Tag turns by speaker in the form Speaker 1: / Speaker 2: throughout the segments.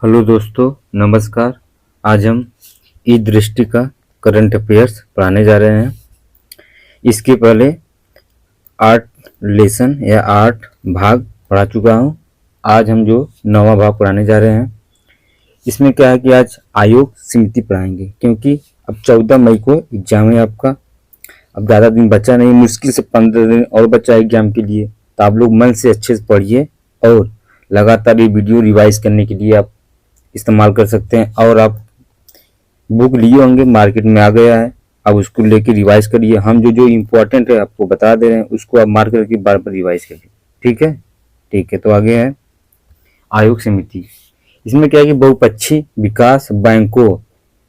Speaker 1: Hello दोस्तों, नमस्कार। आज हम ई दृष्टि का करंट अफेयर्स पढ़ाने जा रहे हैं। इसके पहले 8 लेसन या 8 भाग पढ़ा चुका हूँ। आज हम जो 9वां भाग पढ़ाने जा रहे हैं, इसमें क्या है कि आज आयोग समिति पढ़ाएंगे, क्योंकि अब 14 मई को एग्जाम है आपका। अब ज़्यादा दिन बचा नहीं, मुश्किल से 15 दिन और बचा एग्जाम के लिए। तो आप लोग मन से अच्छे से पढ़िए और लगातार ये वीडियो रिवाइज करने के लिए आप इस्तेमाल कर सकते हैं। और आप बुक लिए होंगे, मार्केट में आ गया है, अब उसको लेके रिवाइज करिए। हम जो जो इम्पोर्टेंट है आपको बता दे रहे हैं, उसको आप मार्क करके बार बार रिवाइज करिए। ठीक है, ठीक है। तो आगे है आयोग समिति। इसमें क्या है कि बहुपक्षीय विकास बैंकों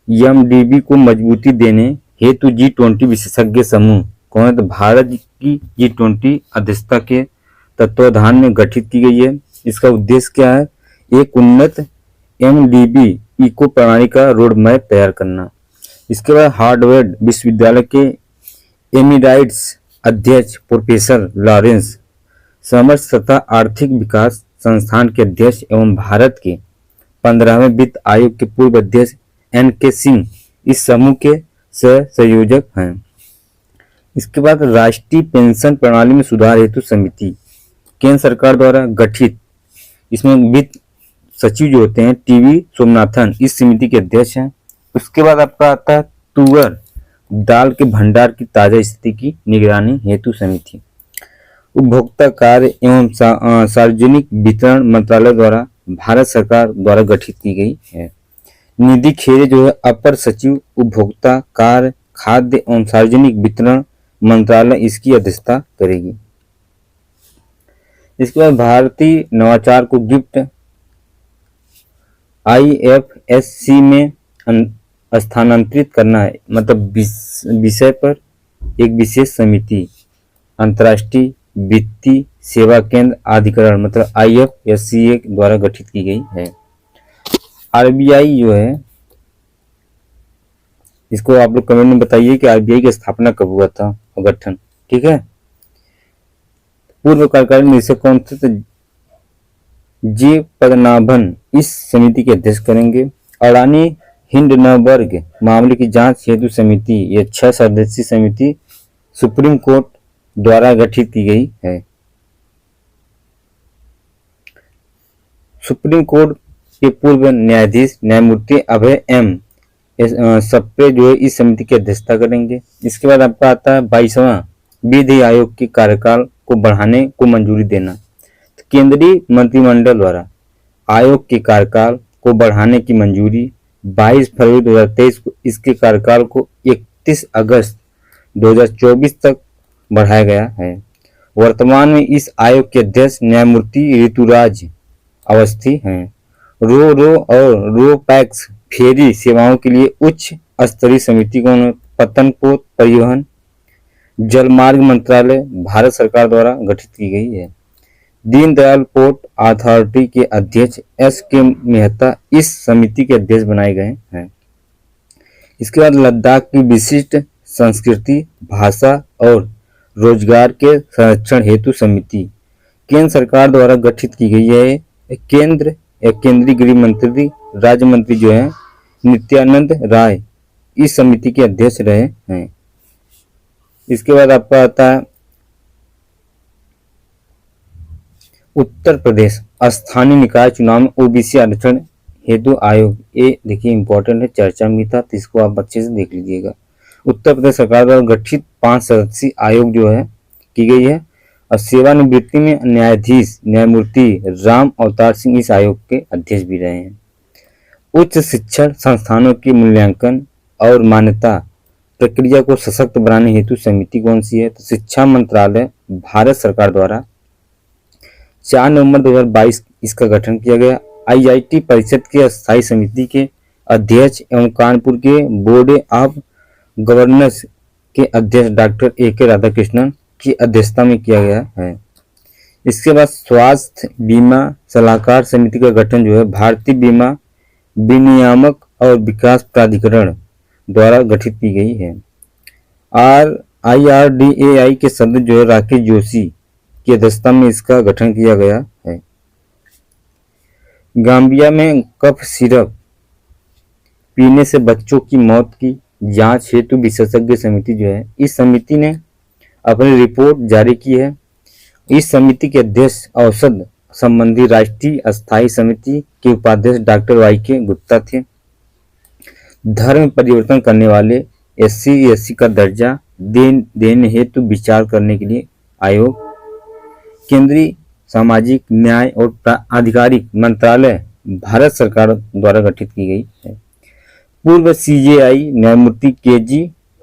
Speaker 1: एमडीबी को मजबूती देने हेतु G20 विशेषज्ञ समूह कौन है, तो भारत की G20 अध्यक्षता के तत्वाधान में गठित की गई है। इसका उद्देश्य क्या है, एक उन्नत एमडीबी इको प्रणाली का रोड मैप तैयार करना। इसके बाद हार्वर्ड विश्वविद्यालय के एमिराइट्स अध्यक्ष प्रोफेसर लॉरेंस समर्थ तथा आर्थिक विकास संस्थान के अध्यक्ष एवं भारत के 15वें वित्त आयोग के पूर्व अध्यक्ष NK सिंह इस समूह के सह संयोजक हैं। इसके बाद राष्ट्रीय पेंशन प्रणाली में सुधार हेतु समिति केंद्र सरकार द्वारा गठित। इसमें वित्त सचिव जो होते हैं टीवी सोमनाथन इस समिति के अध्यक्ष हैं। उसके बाद आपका आता है तुअर दाल के भंडार की ताजा स्थिति की निगरानी हेतु समिति। उपभोक्ता कार्य एवं सार्वजनिक वितरण मंत्रालय द्वारा भारत सरकार द्वारा गठित की गई है। निधि खेरे जो है अपर सचिव उपभोक्ता कार्य खाद्य एवं सार्वजनिक वितरण मंत्रालय इसकी अध्यक्षता करेगी। इसके बाद भारतीय नवाचार को गिफ्ट IFSC में स्थानांतरित करना है, मतलब विषय पर एक विशेष समिति अंतर्राष्ट्रीय वित्तीय सेवा केंद्र अधिकरण मतलब IFSC द्वारा गठित की गई है। RBI जो है, इसको आप लोग कमेंट में बताइए कि RBI की स्थापना कब हुआ था और गठन। ठीक है, पूर्व कार्यकारी निदेशक कौन थे, तो J पद्मनाभन इस समिति के अध्यक्ष करेंगे। अडानी हिंडनबर्ग मामले की जांच हेतु समिति, ये 6 सदस्यीय समिति सुप्रीम कोर्ट द्वारा गठित की गई है। सुप्रीम कोर्ट के पूर्व न्यायाधीश न्यायमूर्ति अभय M सप्रे जो है इस समिति की अध्यक्षता करेंगे। इसके बाद आपका आता है 22वां विधि आयोग के कार्यकाल को बढ़ाने को मंजूरी देना। तो केंद्रीय मंत्रिमंडल द्वारा आयोग के कार्यकाल को बढ़ाने की मंजूरी 22 फरवरी 2023 को इसके कार्यकाल को 31 अगस्त 2024 तक बढ़ाया गया है। वर्तमान में इस आयोग के अध्यक्ष न्यायमूर्ति ऋतुराज अवस्थी हैं। रो और रो पैक्स फेरी सेवाओं के लिए उच्च स्तरीय समिति को पतनपोत परिवहन जलमार्ग मंत्रालय भारत सरकार द्वारा गठित की गई है। दीनदयाल पोर्ट अथॉरिटी के अध्यक्ष SK मेहता इस समिति के अध्यक्ष बनाए गए हैं। इसके बाद लद्दाख की विशिष्ट संस्कृति भाषा और रोजगार के संरक्षण हेतु समिति केंद्र सरकार द्वारा गठित की गई है। केंद्रीय गृह मंत्री राज्य मंत्री जो है नित्यानंद राय इस समिति के अध्यक्ष रहे हैं। इसके बाद आपका आता है उत्तर प्रदेश स्थानीय निकाय चुनाव में OBC आरक्षण हेतु आयोग। ये देखिए इंपॉर्टेंट है, चर्चा में था, तो इसको आप अच्छे से देख लीजिएगा। उत्तर प्रदेश सरकार द्वारा गठित 5 सदस्यीय आयोग जो है की गई है और सेवानिवृत्ति में न्यायाधीश न्यायमूर्ति राम अवतार सिंह इस आयोग के अध्यक्ष भी रहे हैं। उच्च शिक्षण संस्थानों के मूल्यांकन और मान्यता प्रक्रिया को सशक्त बनाने हेतु समिति कौन सी है, तो शिक्षा मंत्रालय भारत सरकार द्वारा 4 नवंबर 2022 इसका गठन किया गया। IIT परिषद के स्थायी समिति के अध्यक्ष एवं कानपुर के बोर्ड ऑफ गवर्नर्स के अध्यक्ष डॉक्टर AK राधाकृष्णन की अध्यक्षता में किया गया है। इसके बाद स्वास्थ्य बीमा सलाहकार समिति का गठन जो है भारतीय बीमा विनियामक और विकास प्राधिकरण द्वारा गठित की गई है। IRDAI के सदस्य जो है राकेश जोशी की अध्यक्षता में इसका गठन किया गया है। गाम्बिया में कफ सिरप पीने से बच्चों की मौत की जांच हेतु विशेषज्ञ समिति जो है, इस समिति ने अपनी रिपोर्ट जारी की है। इस समिति के अध्यक्ष औषध संबंधी राष्ट्रीय अस्थायी समिति के उपाध्यक्ष डॉक्टर वाई के गुप्ता थे। धर्म परिवर्तन करने वाले SC/SC का दर्जा देने हेतु विचार करने के लिए आयोग केंद्रीय सामाजिक न्याय और आधिकारिक मंत्रालय भारत सरकार द्वारा गठित की गई है। पूर्व CJI न्यायमूर्ति KG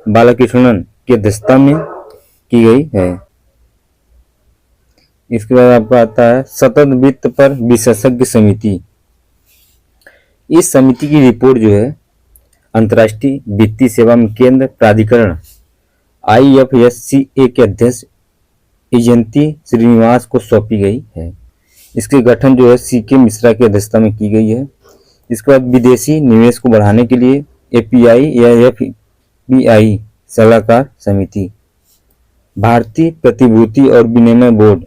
Speaker 1: बालाकृष्णन की अध्यक्षता में की गई है। इसके बाद आपका आता है सतत वित्त पर विशेषज्ञ समिति। इस समिति की रिपोर्ट जो है अंतर्राष्ट्रीय वित्तीय सेवा में केंद्र प्राधिकरण IFSCA के अध्यक्ष जयंती श्रीनिवास को सौंपी गई है। इसके गठन जो है CK मिश्रा की अध्यक्षता में की गई है। इसके बाद विदेशी निवेश को बढ़ाने के लिए API या FBI सलाहकार समिति, भारतीय प्रतिभूति और विनिमय बोर्ड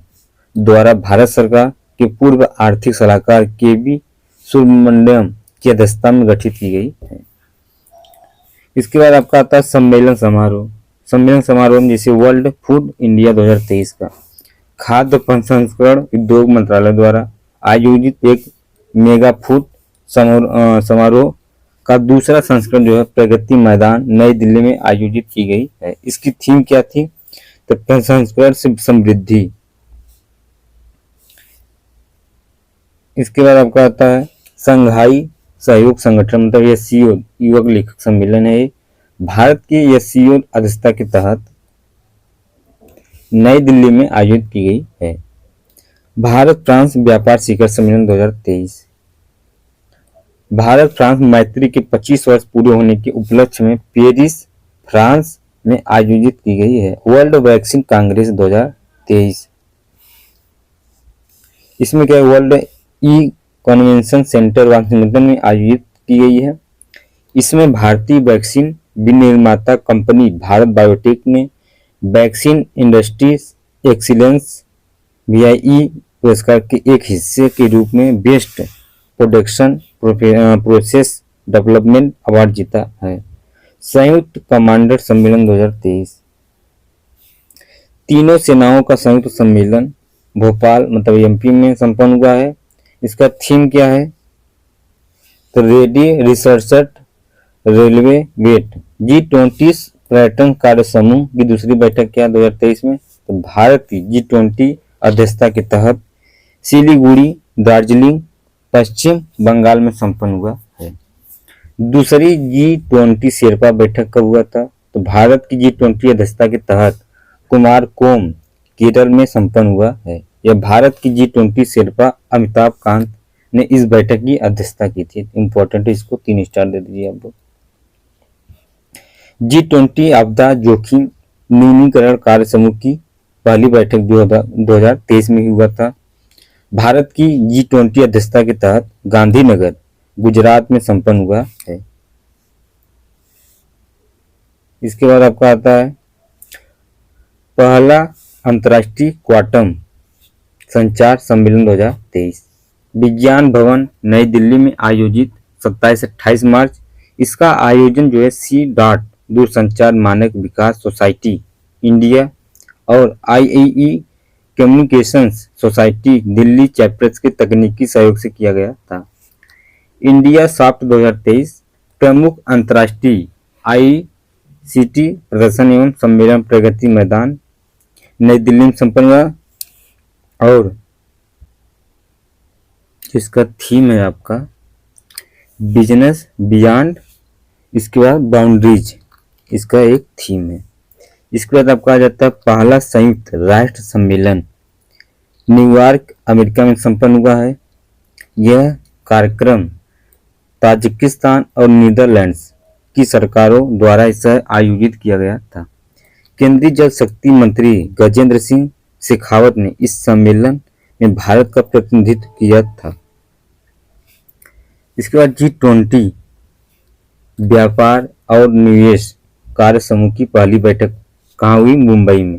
Speaker 1: द्वारा भारत सरकार के पूर्व आर्थिक सलाहकार KB सुब्रमण्यम की अध्यक्षता में गठित की गई है। इसके बाद आपका आता है सम्मेलन समारोह। सम्मेलन समारोह में जैसे वर्ल्ड फूड इंडिया 2023 का खाद्य प्रसंस्करण उद्योग मंत्रालय द्वारा आयोजित एक मेगा फूड समारोह का दूसरा संस्करण जो है प्रगति मैदान नई दिल्ली में आयोजित की गई है। इसकी थीम क्या थी? तो प्रसंस्करण से समृद्धि। इसके बाद आपका आता है संघाई सहयोग संगठन, मतलब SCO युवक लेखक सम्मेलन है। भारत की SCO अध्यक्षता के तहत नई दिल्ली में आयोजित की गई है। भारत फ्रांस व्यापार शिखर सम्मेलन 2023। भारत फ्रांस मैत्री के 25 वर्ष पूरे होने के उपलक्ष्य में पेरिस फ्रांस में आयोजित की गई है। World vaccine Congress 2023। इसमें क्या है? वर्ल्ड ई कन्वेंशन सेंटर वाशिंगटन में आयोजित की गई है। इसमें भारतीय वैक्सीन विनिर्माता कंपनी भारत बायोटेक ने वैक्सीन इंडस्ट्रीज एक्सीलेंस VIE पुरस्कार के एक हिस्से के रूप में best production process development award जीता है। संयुक्त कमांडर सम्मेलन 2023। तीनों सेनाओं का संयुक्त सम्मेलन भोपाल मतलब MP में संपन्न हुआ है। इसका थीम क्या है? तो ready researcher railway wait. G20 पर्यटन कार्य समूह की दूसरी बैठक क्या 2023 में? तो भारत की G20 अध्यक्षता के तहत सिलीगुड़ी दार्जिलिंग पश्चिम बंगाल में संपन्न हुआ है। दूसरी G20 शेरपा बैठक कब हुआ था? तो भारत की G20 अध्यक्षता के तहत कुमारकोम केरल में संपन्न हुआ है। यह भारत की G20 शेरपा अमिताभ कांत ने इस बैठक की अध्यक्षता की थी। इंपॉर्टेंट है, इसको 3 स्टार दे दीजिए आप लोग। G20 आपदा जोखिम न्यूनीकरण कार्य समूह की पहली बैठक 2023 में हुआ था। भारत की G20 अध्यक्षता के तहत गांधीनगर गुजरात में संपन्न हुआ है। इसके बाद आपका आता है पहला अंतर्राष्ट्रीय क्वांटम संचार सम्मेलन 2023। विज्ञान भवन नई दिल्ली में आयोजित 27 से 28 मार्च। इसका आयोजन जो है C.DOT दूरसंचार मानक विकास सोसाइटी इंडिया और IEEE communications society Delhi chapters के तकनीकी सहयोग से किया गया था। इंडिया सॉफ्ट 2023 प्रमुख अंतर्राष्ट्रीय ICT प्रदर्शन एवं सम्मेलन प्रगति मैदान नई दिल्ली में संपन्न हुआ और इसका थीम है आपका बिजनेस बियॉन्ड। इसके बाद बाउंड्रीज इसका एक थीम है। इसके बाद आपका आ जाता है पहला संयुक्त राष्ट्र सम्मेलन न्यूयॉर्क अमेरिका में संपन्न हुआ है। यह कार्यक्रम ताजिकिस्तान और नीदरलैंड्स की सरकारों द्वारा इसे आयोजित किया गया था। केंद्रीय जल शक्ति मंत्री गजेंद्र सिंह शेखावत ने इस सम्मेलन में भारत का प्रतिनिधित्व किया था। इसके बाद G20 व्यापार और निवेश कार्य समूह की पहली बैठक कहाँ हुई? मुंबई में।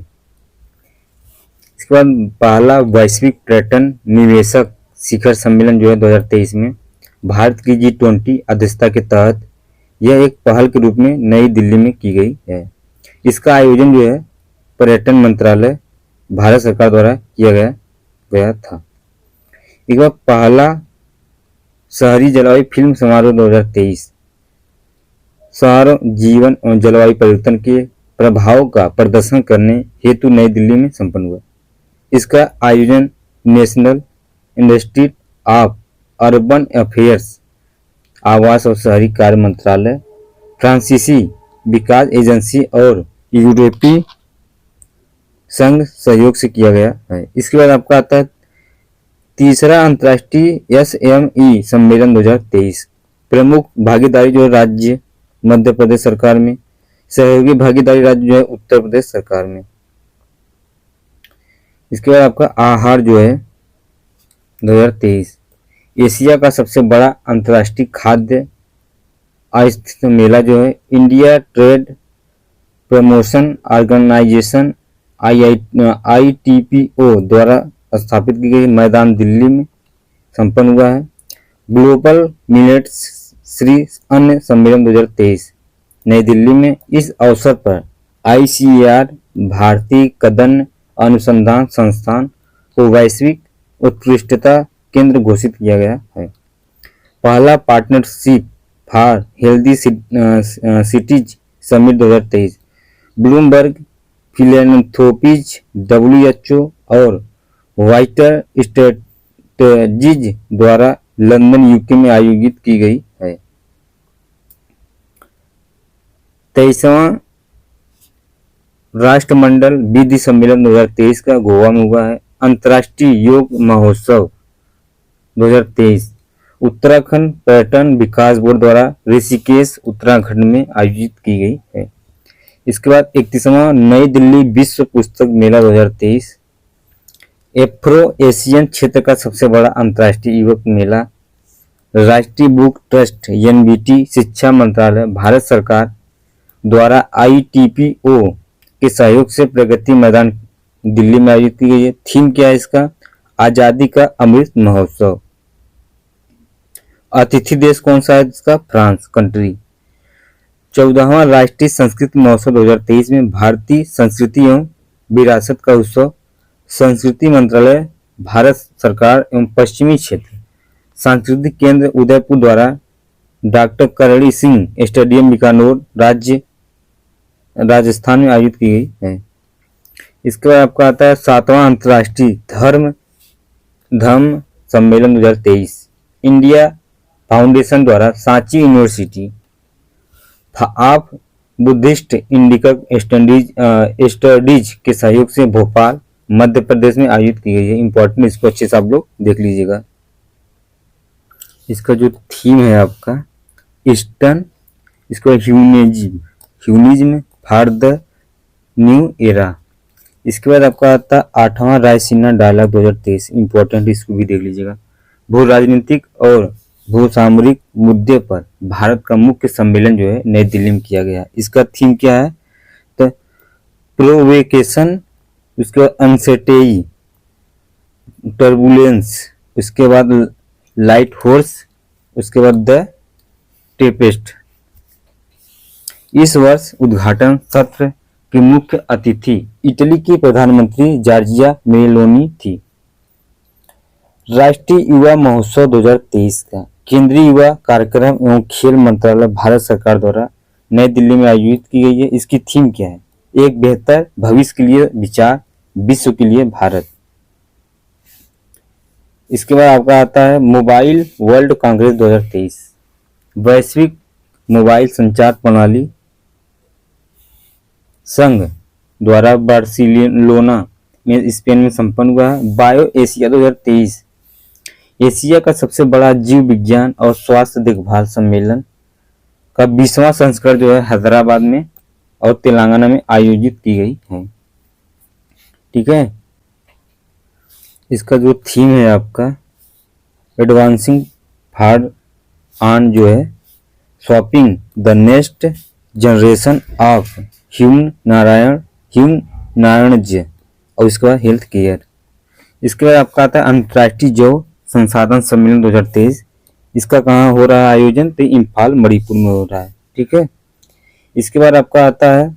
Speaker 1: इसके बाद पहला वैश्विक पर्यटन निवेशक शिखर सम्मेलन जो है 2023 में भारत की G20 अध्यक्षता के तहत यह एक पहल के रूप में नई दिल्ली में की गई है। इसका आयोजन जो है पर्यटन मंत्रालय भारत सरकार द्वारा किया गया था। एक बार पहला शहरी जलवायु फिल्म समारोह 2023 शहर जीवन और जलवायु परिवर्तन के प्रभाव का प्रदर्शन करने हेतु नई दिल्ली में संपन्न हुआ। इसका आयोजन national institute of urban affairs, आवास और शहरी कार्य मंत्रालय, फ्रांसीसी विकास एजेंसी और यूरोपीय संघ सहयोग से किया गया है। इसके बाद आपका आता है तीसरा अंतर्राष्ट्रीय SME सम्मेलन 2023। प्रमुख भागीदारी जो है राज्य मध्य प्रदेश सरकार में, सहयोगी भागीदारी राज्य जो है उत्तर प्रदेश सरकार में। इसके बाद आपका आहार जो है 2023 एशिया का सबसे बड़ा अंतर्राष्ट्रीय खाद्य आस्थित मेला जो है India trade promotion organisation ITPO द्वारा स्थापित की गई मैदान दिल्ली में संपन्न हुआ है। ग्लोबल मिलेट्स श्री अन्न सम्मेलन 2023 नई दिल्ली में। इस अवसर पर ICAR भारतीय कदन अनुसंधान संस्थान को वैश्विक उत्कृष्टता केंद्र घोषित किया गया है। पहला partnership for healthy cities summit 2023 Bloomberg philanthropies, WHO और वाइटर स्ट्रेटजीज द्वारा लंदन UK में आयोजित की गई है। 23वां राष्ट्रमंडल विधि सम्मेलन 2023 का गोवा में हुआ है। अंतर्राष्ट्रीय योग महोत्सव 2023 उत्तराखंड पर्यटन विकास बोर्ड द्वारा ऋषिकेश उत्तराखंड में आयोजित की गई है। इसके बाद 31वां नई दिल्ली विश्व पुस्तक मेला 2023 एफ्रो एशियन क्षेत्र का सबसे बड़ा अंतर्राष्ट्रीय युवक मेला। राष्ट्रीय बुक ट्रस्ट NBT शिक्षा मंत्रालय भारत सरकार द्वारा ITPO के सहयोग से प्रगति मैदान दिल्ली में आयोजित की गई है। थीम क्या है इसका? आजादी का अमृत महोत्सव। अतिथि देश कौन सा है इसका? France country. 14वां राष्ट्रीय संस्कृत महोत्सव 2023 में भारतीय संस्कृति एवं विरासत का उत्सव संस्कृति मंत्रालय भारत सरकार एवं पश्चिमी क्षेत्र सांस्कृतिक केंद्र उदयपुर द्वारा डॉक्टर करणी सिंह स्टेडियम बीकानेर राजस्थान में आयोजित की गई है। इसके बाद आपका आता है 7वां अंतर्राष्ट्रीय धम्म सम्मेलन 2023 इंडिया फाउंडेशन द्वारा Sanchi university of Buddhist Indic studies के सहयोग से भोपाल मध्य प्रदेश में आयोजित की गई है। इंपॉर्टेंट, इसको अच्छे से आप लोग देख लीजिएगा। इसका जो थीम है आपका ईस्टर्न, इसको humanism for the new era. इसके बाद आपका आता है 8वां रायसीना डायलॉग 2023। इंपॉर्टेंट, इसको भी देख लीजिएगा। भू राजनीतिक और भू सामरिक मुद्दे पर भारत का मुख्य सम्मेलन जो है नई दिल्ली में किया गया है। इसका थीम क्या है? तो प्रोवोकेशन, उसके बाद अनसर्टेनिटी, टर्बुलेंस, उसके बाद लाइट हॉर्स, उसके बाद द टेपेस्ट। इस वर्ष उद्घाटन सत्र के मुख्य अतिथि इटली की प्रधानमंत्री जॉर्जिया मेलोनी थी। राष्ट्रीय युवा महोत्सव 2023 का केंद्रीय युवा कार्यक्रम एवं खेल मंत्रालय भारत सरकार द्वारा नई दिल्ली में आयोजित की गई है। इसकी थीम क्या है? एक बेहतर भविष्य के लिए विचार, विश्व के लिए भारत। इसके बाद आपका आता है मोबाइल वर्ल्ड कांग्रेस 2023 वैश्विक मोबाइल संचार प्रणाली संघ द्वारा बार्सिलोना में स्पेन में संपन्न हुआ है। बायो एशिया 2023 एशिया का सबसे बड़ा जीव विज्ञान और स्वास्थ्य देखभाल सम्मेलन का 20वां संस्करण जो है हैदराबाद में और तेलंगाना में आयोजित की गई है। ठीक है। इसका जो थीम है आपका एडवांसिंग फॉर ऑन जो है shopping the next generation of human Narayan और इसके बाद हेल्थ केयर। इसके बाद आपका आता है अंतर्राष्ट्रीय जौ संसाधन सम्मेलन 2023, इसका कहाँ हो रहा है आयोजन? तो इम्फाल मणिपुर में हो रहा है। ठीक है। इसके बाद आपका आता है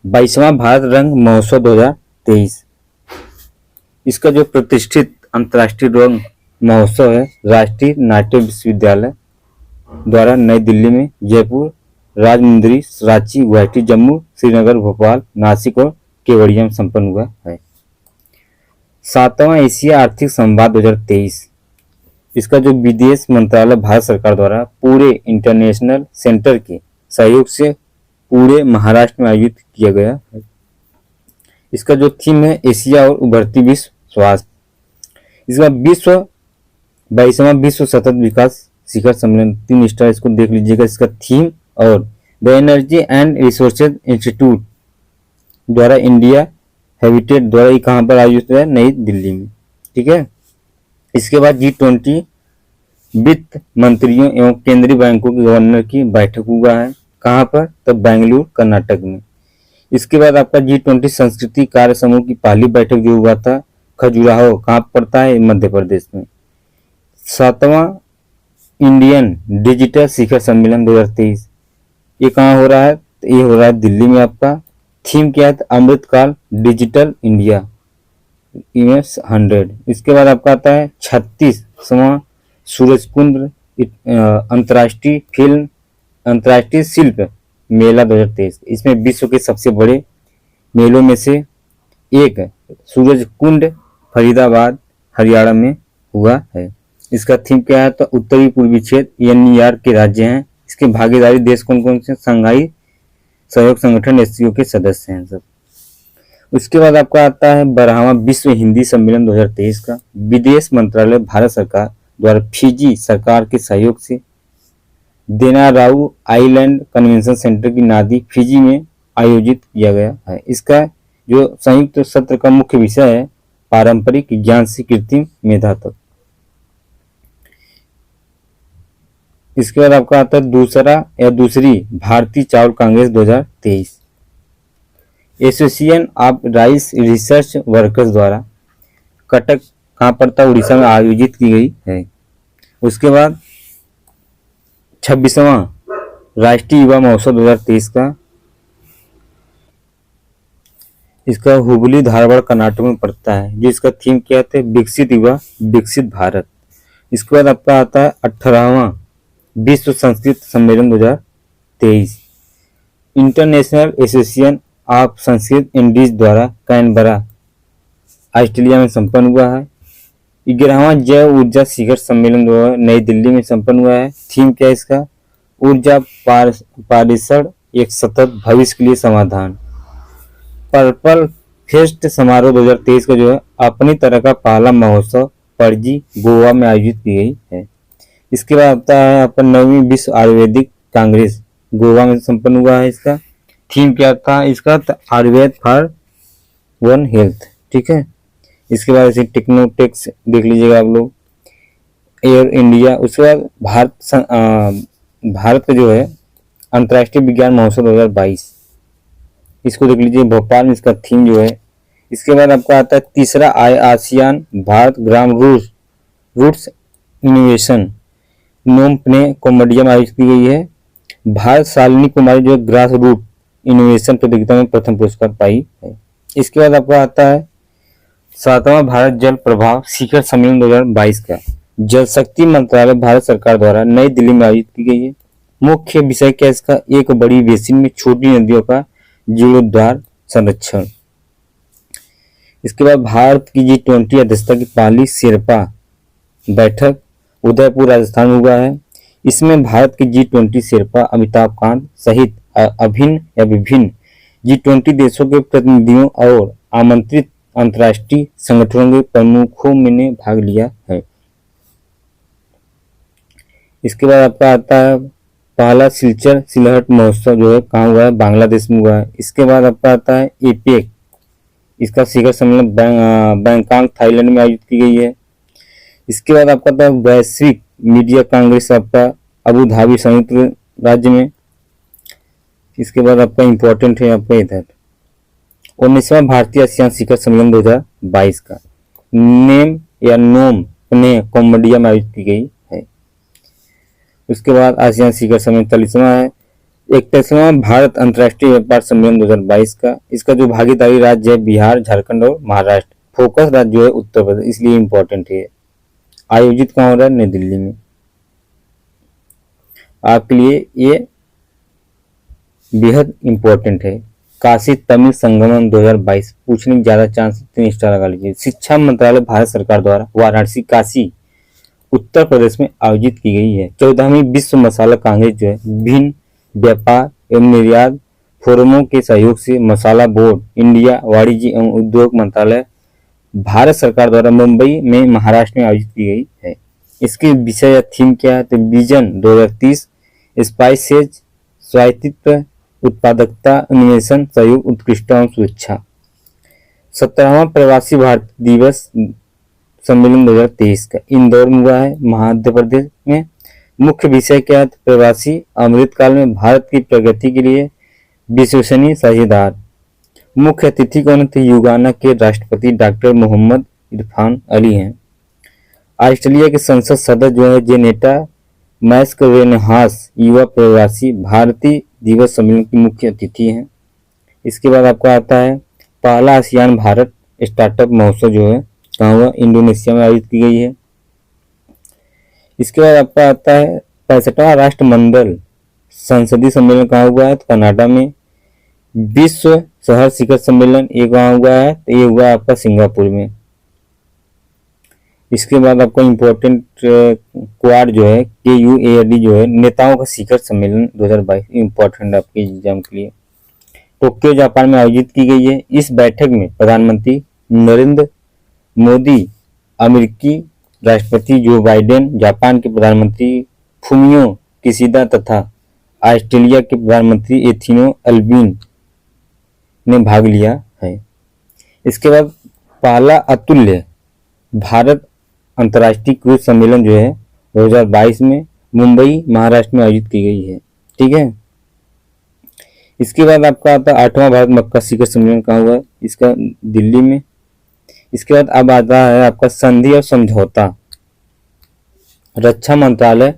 Speaker 1: 22वां भारत रंग महोत्सव 2023। इसका जो प्रतिष्ठित अंतर्राष्ट्रीय रंग महोत्सव है राष्ट्रीय नाट्य विश्वविद्यालय द्वारा नई दिल्ली में, जयपुर, राजमुंदरी, रांची, गुवाहाटी, जम्मू, श्रीनगर, भोपाल, नासिक और केवड़िया में संपन्न हुआ है। 7वां एशिया आर्थिक संवाद 2023, इसका जो विदेश मंत्रालय भारत सरकार द्वारा पूरे इंटरनेशनल सेंटर के सहयोग से पूरे महाराष्ट्र में आयोजित किया गया है। इसका जो थीम है एशिया और उभरती विश्व स्वास्थ्य। इसका 22वां विश्व सतत विकास शिखर सम्मेलन 3 स्टार, इसको देख लीजिएगा इसका थीम। और the energy and resources institute द्वारा इंडिया हैबिटेट द्वारा ये कहाँ पर आयोजित है? नई दिल्ली में। ठीक है। इसके बाद G20 वित्त मंत्रियों एवं केंद्रीय बैंकों के गवर्नर की बैठक हुआ है। कहाँ पर? तो बेंगलुरु कर्नाटक में। इसके बाद आपका G20 संस्कृति कार्य समूह की पहली बैठक जो हुआ था खजुराहो, कहाँ पड़ता है? मध्य प्रदेश में। 7वां इंडियन डिजिटल शिखर सम्मेलन 2023, ये कहाँ हो रहा है? तो ये हो रहा है दिल्ली में। आपका थीम क्या है? अमृतकाल डिजिटल इंडिया इवेंट्स 100। इसके बाद आपका आता है 36वां सूरजकुंड अंतर्राष्ट्रीय शिल्प मेला 2023। इसमें विश्व के सबसे बड़े मेलों में से एक सूरजकुंड फरीदाबाद हरियाणा में हुआ है। इसका थीम क्या है? तो उत्तरी पूर्वी क्षेत्र NER के राज्य हैं। इसके भागीदारी देश कौन कौन से? संघाई सहयोग संगठन SCO के सदस्य हैं सब। उसके बाद आपका आता है 12वां विश्व हिंदी सम्मेलन 2023 का विदेश मंत्रालय भारत सरकार द्वारा फिजी सरकार के सहयोग से देनाराऊ आइलैंड कन्वेंशन सेंटर की नादी फिजी में आयोजित किया गया है। इसका जो संयुक्त सत्र का मुख्य विषय है पारंपरिक ज्ञान से कृत्रिम मेधा तक। इसके बाद आपका आता है दूसरी भारतीय चावल Congress 2023 association of rice research workers द्वारा कटक कहाँ पड़ता? उड़ीसा में आयोजित की गई है। उसके बाद 26वां राष्ट्रीय युवा महोत्सव 2023 का, इसका हुबली धारवाड़ कर्नाटक में पड़ता है। जो इसका थीम क्या है? विकसित युवा विकसित भारत। इसके बाद आपका आता है 18वां विश्व संस्कृत सम्मेलन 2023 international association of Sanskrit Indies द्वारा कैनबरा ऑस्ट्रेलिया में संपन्न हुआ है। 11वां जैव ऊर्जा शिखर सम्मेलन नई दिल्ली में संपन्न हुआ है। थीम क्या है इसका? ऊर्जा पारिषद एक सतत भविष्य के लिए समाधान। पर्पल फेस्ट समारोह 2023 का जो है अपनी तरह का पहला महोत्सव पणजी गोवा में आयोजित की गई है। इसके बाद आता है आपका 9वीं विश्व आयुर्वेदिक कांग्रेस गोवा में संपन्न हुआ है। इसका थीम क्या था इसका? Ayurveda for one health. ठीक है। इसके बाद ऐसे टेक्नोटेक्स देख लीजिएगा आप लोग, एयर इंडिया। उसके बाद भारत का जो है अंतर्राष्ट्रीय विज्ञान महोत्सव 2022, इसको देख लीजिए भोपाल में। इसका थीम जो है। इसके बाद आपका आता है तीसरा आसियान भारत ग्राम रूट्स इनोवेशन नोम्पने कोमोडिया में आयोजित की गई है। भारत शालिनी कुमारी जो ग्रास रूट इनोवेशन प्रतियोगिता में प्रथम पुरस्कार पाई है। इसके बाद आपका आता है 7वां भारत जल प्रभाव शिखर सम्मेलन 2022 का जल शक्ति मंत्रालय भारत सरकार द्वारा नई दिल्ली में आयोजित की गई है। मुख्य विषय क्या इसका? एक बड़ी बेसिन में छोटी नदियों का जीर्णोद्धार संरक्षण। इसके बाद भारत की G20 अध्यक्षता की पहली शेरपा बैठक उदयपुर राजस्थान में हुआ है। इसमें भारत के G20 शेरपा अमिताभ कांत सहित विभिन्न G20 देशों के प्रतिनिधियों और आमंत्रित अंतर्राष्ट्रीय संगठनों के प्रमुखों ने भाग लिया है। इसके बाद आपका आता है पहला सिलचर सिलहट महोत्सव जो है कहाँ हुआ है? बांग्लादेश में हुआ है। इसके बाद आपका आता है एपेक, इसका शिखर सम्मेलन बैंकॉक थाईलैंड में आयोजित की गई है। इसके बाद आपका आता है वैश्विक मीडिया कांग्रेस आपका अबू धाबी संयुक्त राज्य में। इसके बाद आपका इम्पोर्टेंट है आपका इधर 19वां भारतीय आसियान शिखर सम्मेलन 2022 का नोम अपने कंबोडिया में आयोजित की गई है। उसके बाद आसियान शिखर सम्मेलन 43वां है। 41वां भारत अंतर्राष्ट्रीय व्यापार सम्मेलन 2022 का। इसका जो भागीदारी राज्य है बिहार, झारखंड और महाराष्ट्र। फोकस राज्य जो है उत्तर प्रदेश, इसलिए इम्पोर्टेंट है। आयोजित कहाँ हो रहा है? नई दिल्ली में। आपके लिए ये बेहद इम्पोर्टेंट है। काशी तमिल संगमम 2022 पूछने की ज्यादा चांस, 3 स्टार लगा लीजिए। शिक्षा मंत्रालय भारत सरकार द्वारा वाराणसी, काशी, उत्तर प्रदेश में आयोजित की गई है। 14वीं विश्व मसाला कांग्रेस जो है विभिन्न व्यापार एवं निर्यात फोरमों के सहयोग से मसाला बोर्ड, इंडिया वाणिज्य एवं उद्योग मंत्रालय भारत सरकार द्वारा मुंबई में, महाराष्ट्र में आयोजित की गई है। इसकी विषय या थीम क्या है? तो विजन 2030 स्पाइसेज, स्वायत्तित्व, उत्पादकता, अन्वेषण, सहयोग, उत्कृष्टता एवं सुरक्षा। 17वां प्रवासी भारतीय दिवस सम्मेलन 2023 का इंदौर में हुआ है, मध्य प्रदेश में। मुख्य विषय क्या है? प्रवासी अमृतकाल में भारत की प्रगति के लिए विश्वसनीय साझेदार। मुख्य अतिथि कौन थे? युगाना के राष्ट्रपति डॉक्टर मोहम्मद इरफान अली हैं। ऑस्ट्रेलिया के संसद सदस्य जो है जेनेटा मैस्कवेनहास युवा प्रवासी भारतीय दिवस सम्मेलन की मुख्य अतिथि हैं। इसके बाद आपका आता है पहला आसियान भारत स्टार्टअप महोत्सव जो है कहाँ हुआ? इंडोनेशिया में आयोजित की गई है। इसके बाद आपका आता है 65वां राष्ट्रमंडल संसदीय सम्मेलन कहाँ हुआ है? तो कनाडा में। विश्व शहर शिखर सम्मेलन ये कहाँ हुआ है? तो ये हुआ आपका सिंगापुर में। इसके बाद आपका इम्पोर्टेंट क्वाड जो है KUAD जो है नेताओं का शिखर सम्मेलन 2022 इम्पोर्टेंट आपके एग्जाम के लिए टोक्यो जापान में आयोजित की गई है। इस बैठक में प्रधानमंत्री नरेंद्र मोदी, अमेरिकी राष्ट्रपति जो बाइडेन, जापान के प्रधानमंत्री फुमियो किशिदा तथा ऑस्ट्रेलिया के प्रधानमंत्री एथिनो अल्बिन ने भाग लिया है। इसके बाद पहला अतुल्य भारत अंतर्राष्ट्रीय क्रूज सम्मेलन जो है 2022 में मुंबई, महाराष्ट्र में आयोजित की गई है। ठीक है। इसके बाद आपका आता है 8वां भारत मक्का शिखर सम्मेलन कहाँ हुआ है? इसका दिल्ली में। इसके बाद अब आता है आपका संधि और समझौता। रक्षा मंत्रालय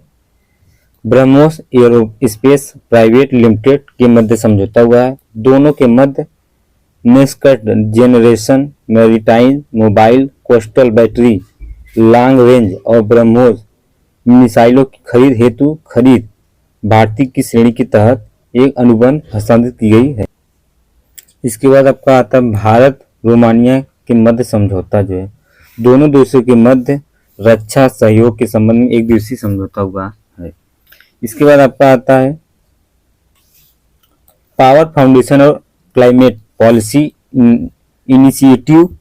Speaker 1: ब्रह्मोस एरोस्पेस प्राइवेट लिमिटेड के मध्य समझौता हुआ है। दोनों के मध्य next generation maritime mobile coastal battery long range और ब्रह्मोस मिसाइलों की खरीद हेतु खरीद भारतीय की श्रेणी के तहत एक अनुबंध हस्तांतरित की गई है। इसके बाद आपका आता है भारत रोमानिया के मध्य समझौता जो है दोनों देशों के मध्य रक्षा सहयोग के संबंध में एक दिवसीय समझौता हुआ है। इसके बाद आपका आता है पावर फाउंडेशन और climate policy initiative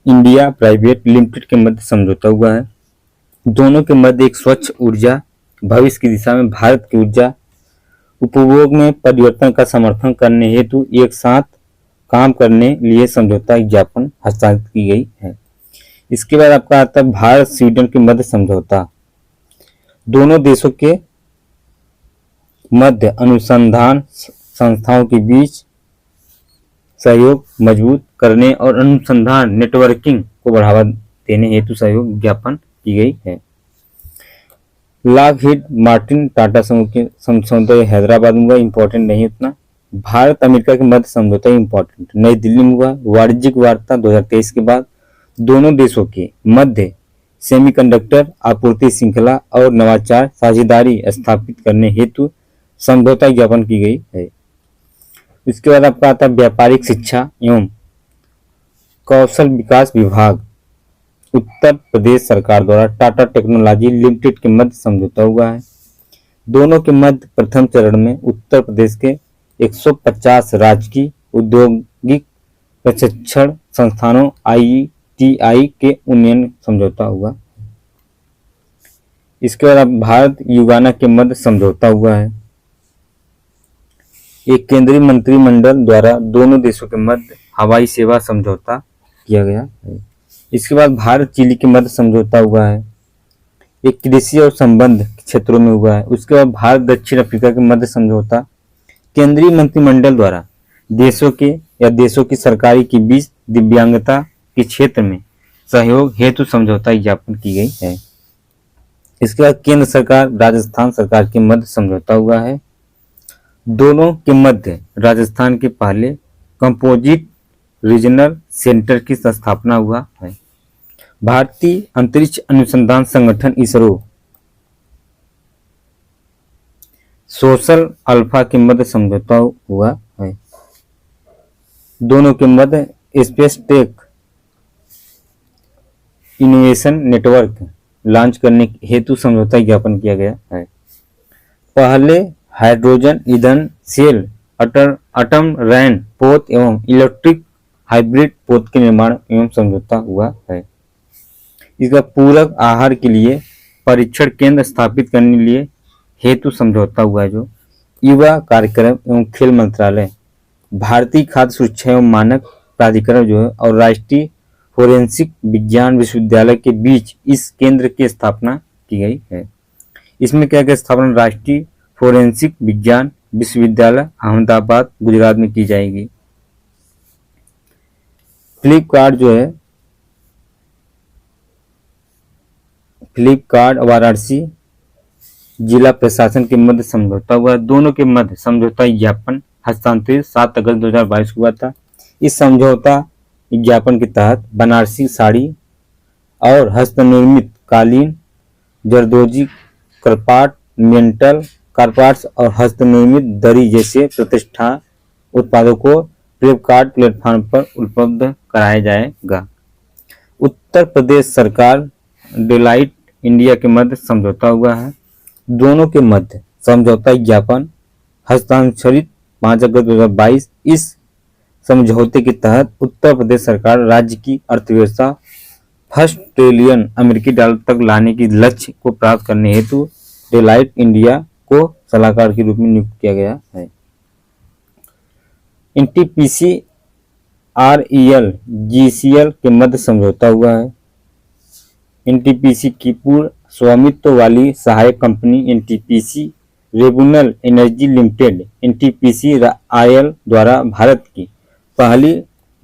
Speaker 1: India private limited के मध्य समझौता हुआ है। दोनों के मध्य एक स्वच्छ ऊर्जा भविष्य की दिशा में भारत की ऊर्जा उपभोग में परिवर्तन का समर्थन करने हेतु एक साथ काम करने लिए समझौता ज्ञापन हस्ताक्षरित की गई है। इसके बाद आपका आता है भारत स्वीडन के मध्य समझौता। दोनों देशों के मध्य अनुसंधान संस्थाओं के बीच सहयोग मजबूत करने और अनुसंधान नेटवर्किंग को बढ़ावा देने हेतु सहयोग ज्ञापन की गई है। लॉकहीड मार्टिन टाटा समूह के समझौता हैदराबाद में हुआ, इंपॉर्टेंट नहीं उतना। भारत अमेरिका के मध्य समझौता इंपॉर्टेंट नई दिल्ली में हुआ। वाणिज्यिक वार्ता 2023 के बाद दोनों देशों के मध्य सेमीकंडक्टर आपूर्ति श्रृंखला और नवाचार साझेदारी स्थापित करने हेतु समझौता ज्ञापन की गई है। इसके बाद आपका आता है व्यापारिक शिक्षा एवं कौशल विकास विभाग उत्तर प्रदेश सरकार द्वारा टाटा टेक्नोलॉजी लिमिटेड के मध्य समझौता हुआ है। दोनों के मध्य प्रथम चरण में उत्तर प्रदेश के 150 राजकीय औद्योगिक प्रशिक्षण संस्थानों ITI के उन्नयन समझौता हुआ। इसके बाद भारत युगाना के मध्य समझौता हुआ है। एक केंद्रीय मंत्रिमंडल द्वारा दोनों देशों के मध्य हवाई सेवा समझौता किया गया है। इसके बाद भारत चिली के मध्य समझौता हुआ है। एक कृषि और संबंध क्षेत्रों में हुआ है। उसके बाद भारत दक्षिण अफ्रीका के मध्य समझौता केंद्रीय मंत्रिमंडल द्वारा देशों के या देशों की सरकारी के बीच दिव्यांगता के क्षेत्र में सहयोग हेतु समझौता ज्ञापन की गई है। इसके बाद केंद्र सरकार राजस्थान सरकार के मध्य समझौता हुआ है। दोनों के मध्य राजस्थान के पहले कंपोजिट रीजनल सेंटर की स्थापना हुआ है। भारतीय अंतरिक्ष अनुसंधान संगठन इसरो सोशल अल्फा के मध्य समझौता हुआ है। दोनों के मध्य space tech innovation network launch करने हेतु समझौता ज्ञापन किया गया है। पहले हाइड्रोजन ईंधन सेल अटम रैन पोत एवं इलेक्ट्रिक हाइब्रिड पोत के निर्माण एवं समझौता हुआ है। इसका पूरक आहार के लिए परीक्षण केंद्र स्थापित करने के लिए हेतु समझौता हुआ है। जो युवा कार्यक्रम एवं खेल मंत्रालय, भारतीय खाद्य सुरक्षा एवं मानक प्राधिकरण जो है और राष्ट्रीय फोरेंसिक विज्ञान विश्वविद्यालय के बीच इस केंद्र की स्थापना की गई है। इसमें क्या क्या स्थापना राष्ट्रीय फोरेंसिक विज्ञान विश्वविद्यालय अहमदाबाद गुजरात में की जाएगी। फ्लिपकार्ट जो है फ्लिपकार्ट वाराणसी जिला प्रशासन के मध्य समझौता हुआ। दोनों के मध्य समझौता ज्ञापन हस्तांतरित 7 अगस्त 2022 हुआ था। इस समझौता ज्ञापन के तहत बनारसी साड़ी और हस्तनिर्मित कालीन, जरदोजी, करपाट, मेंटल कारपाट्स और हस्तनिर्मित दरी जैसे प्रतिष्ठा उत्पादों को फ्लिपकार्ट प्लेटफॉर्म पर उपलब्ध कराया जाएगा। उत्तर प्रदेश सरकार डेलाइट इंडिया के मध्य समझौता हुआ है। दोनों के मध्य समझौता ज्ञापन हस्ताक्षरित 5 अगस्त 2022। इस समझौते के तहत उत्तर प्रदेश सरकार राज्य की अर्थव्यवस्था $1 ट्रिलियन अमेरिकी डॉलर तक लाने की लक्ष्य को प्राप्त करने हेतु डेलाइट इंडिया को सलाहकार के रूप में नियुक्त किया गया है। एनटीपीसी आरईएल जीसीएल के मध्य समझौता हुआ है। एनटीपीसी की पूर्ण स्वामित्व वाली सहायक company NTPC renewable energy limited NTPC IL द्वारा भारत की पहली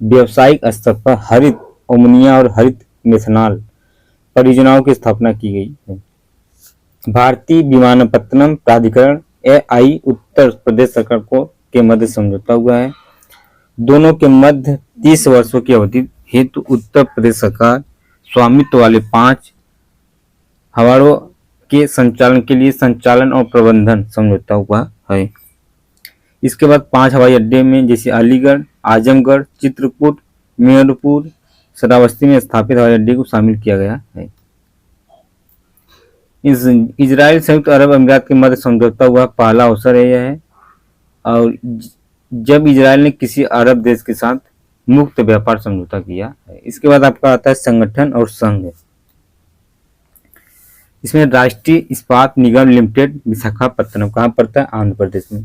Speaker 1: व्यावसायिक स्तर पर हरित अमोनिया और हरित मेथनॉल परियोजनाओं की स्थापना की गई है। भारतीय विमानपत्तनम प्राधिकरण एआई उत्तर प्रदेश सरकार को के मध्य समझौता हुआ है। दोनों के मध्य 30 वर्षों की अवधि हेतु उत्तर प्रदेश सरकार स्वामित्व वाले 5 हवाड़ों के संचालन के लिए संचालन और प्रबंधन समझौता हुआ है। इसके बाद 5 हवाई अड्डे में जैसे अलीगढ़, आजमगढ़, चित्रकूट, मेरपुर, श्रावस्ती में स्थापित हवाई अड्डे को शामिल किया गया है। इजराइल संयुक्त अरब अमीरात के मध्य समझौता हुआ पहला अवसर है यह है और जब इजराइल ने किसी अरब देश के साथ मुक्त व्यापार समझौता किया है। इसके बाद आपका आता है संगठन और संघ। इसमें राष्ट्रीय इस्पात निगम लिमिटेड विशाखापत्तनम कहाँ पड़ता है? आंध्र प्रदेश में।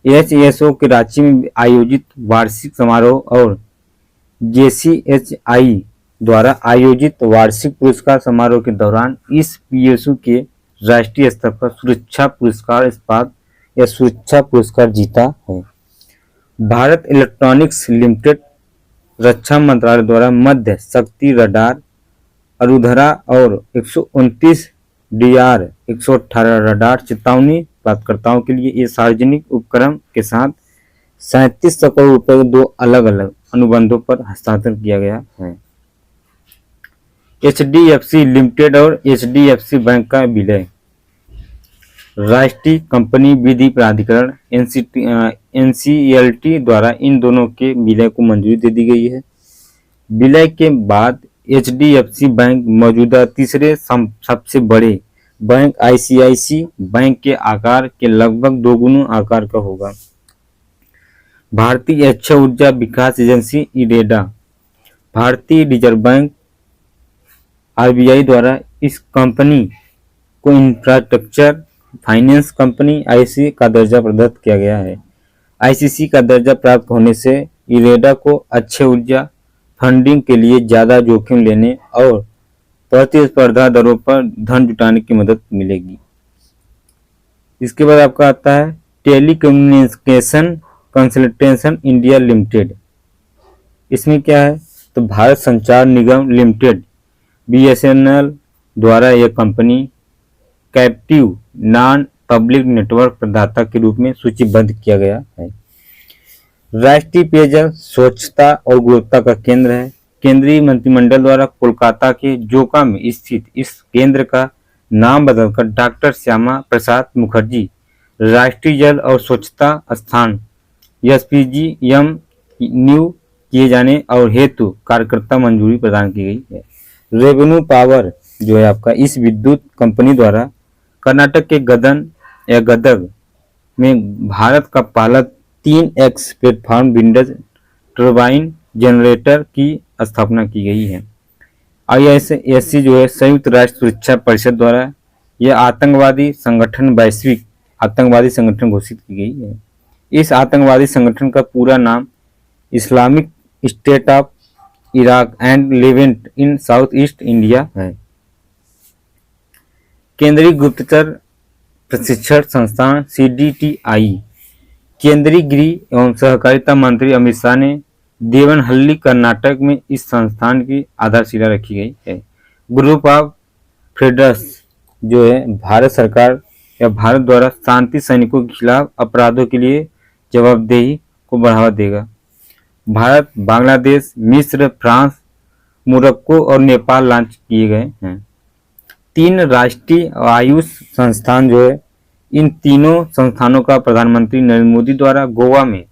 Speaker 1: एचएसओ के रांची में आयोजित वार्षिक समारोह और जेसीएचआई द्वारा आयोजित वार्षिक पुरस्कार समारोह के दौरान इस पीएसयू के राष्ट्रीय स्तर पर सुरक्षा पुरस्कार इस्पात या सुरक्षा पुरस्कार जीता है। भारत इलेक्ट्रॉनिक्स लिमिटेड रक्षा मंत्रालय द्वारा मध्य शक्ति रडार अरुधरा और 129 DR 118 रडार चेतावनी प्राप्तकर्ताओं के लिए ये सार्वजनिक उपक्रम के साथ 3700 करोड़ रुपए के 2 अलग अलग अनुबंधों पर हस्तांतरण किया गया है। HDFC लिमिटेड और HDFC बैंक का विलय। राष्ट्रीय कंपनी विधि प्राधिकरण NCLT द्वारा इन दोनों के विलय को मंजूरी दे दी गई है। विलय के बाद HDFC बैंक मौजूदा तीसरे सबसे बड़े बैंक ICICI बैंक के आकार के लगभग 2 गुना आकार का होगा। भारतीय अक्षय ऊर्जा विकास एजेंसी इरेडा, भारतीय रिजर्व बैंक RBI द्वारा इस कंपनी को इंफ्रास्ट्रक्चर फाइनेंस कंपनी IC का दर्जा प्रदत्त किया गया है। ICC का दर्जा प्राप्त होने से इरेडा को अक्षय ऊर्जा फंडिंग के लिए ज्यादा जोखिम लेने और प्रतिस्पर्धा दरों पर धन जुटाने की मदद मिलेगी। इसके बाद आपका आता है टेलीकम्युनिकेशन कंसल्टेशन इंडिया लिमिटेड। इसमें क्या है तो भारत संचार निगम लिमिटेड BSNL द्वारा यह company captive non public network प्रदाता के रूप में सूचीबद्ध किया गया है। राष्ट्रीय पेयजल स्वच्छता और गुणवत्ता का केंद्र है। केंद्रीय मंत्रिमंडल द्वारा कोलकाता के जोका में स्थित इस केंद्र का नाम बदलकर डॉक्टर श्यामा प्रसाद मुखर्जी राष्ट्रीय जल और स्वच्छता संस्थान SPGM न्यू किए जाने और हेतु कार्यकर्ता मंजूरी प्रदान की गई है। रेवेन्यू पावर जो है आपका, इस विद्युत कंपनी द्वारा कर्नाटक के गदग में भारत का पहला 3x platform wind turbine generator की स्थापना की गई है। ISSC जो है संयुक्त राष्ट्र सुरक्षा परिषद द्वारा यह वैश्विक आतंकवादी संगठन घोषित की गई है। इस आतंकवादी संगठन का पूरा नाम Islamic state of Iraq and Levant in south east India है। केंद्रीय गुप्तचर प्रशिक्षण संस्थान CDTI। केंद्रीय गृह एवं सहकारिता मंत्री अमित शाह ने देवनहल्ली कर्नाटक में इस संस्थान की आधारशिला रखी गई है। ग्रुप ऑफ फ्रेंड्स जो है भारत सरकार या भारत द्वारा शांति सैनिकों के खिलाफ अपराधों के लिए जवाबदेही को बढ़ावा देगा। भारत, बांग्लादेश, मिस्र, फ्रांस, मोरक्को और नेपाल लॉन्च किए गए हैं। 3 राष्ट्रीय आयुष संस्थान जो है, इन तीनों संस्थानों का प्रधानमंत्री नरेंद्र मोदी द्वारा गोवा में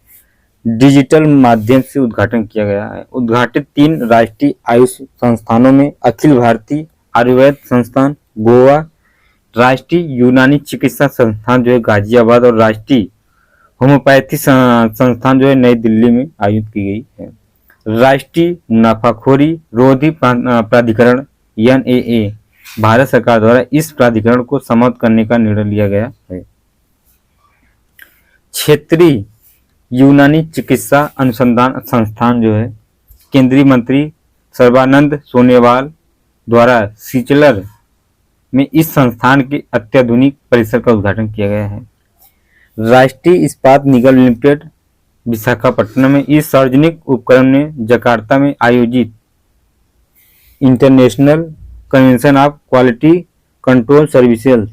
Speaker 1: डिजिटल माध्यम से उद्घाटन किया गया है। उद्घाटित 3 राष्ट्रीय आयुष संस्थानों में अखिल भारतीय आयुर्वेद संस्थान गोवा, राष्ट्रीय यूनानी चिकित्सा संस्थान जो है गाजियाबाद और राष्ट्रीय होम्योपैथी संस्थान जो है नई दिल्ली में आयोजित की गई है। राष्ट्रीय मुनाफाखोरी रोधी प्राधिकरण NAA भारत सरकार द्वारा इस प्राधिकरण को समाप्त करने का निर्णय लिया गया है। क्षेत्रीय यूनानी चिकित्सा अनुसंधान संस्थान जो है केंद्रीय मंत्री सर्बानंद सोनोवाल द्वारा सिचलर में इस संस्थान के अत्याधुनिक परिसर का उद्घाटन किया गया है। राष्ट्रीय इस्पात निगम लिमिटेड विशाखापट्टनम में इस सार्वजनिक उपक्रम ने जकार्ता में आयोजित international convention of quality control services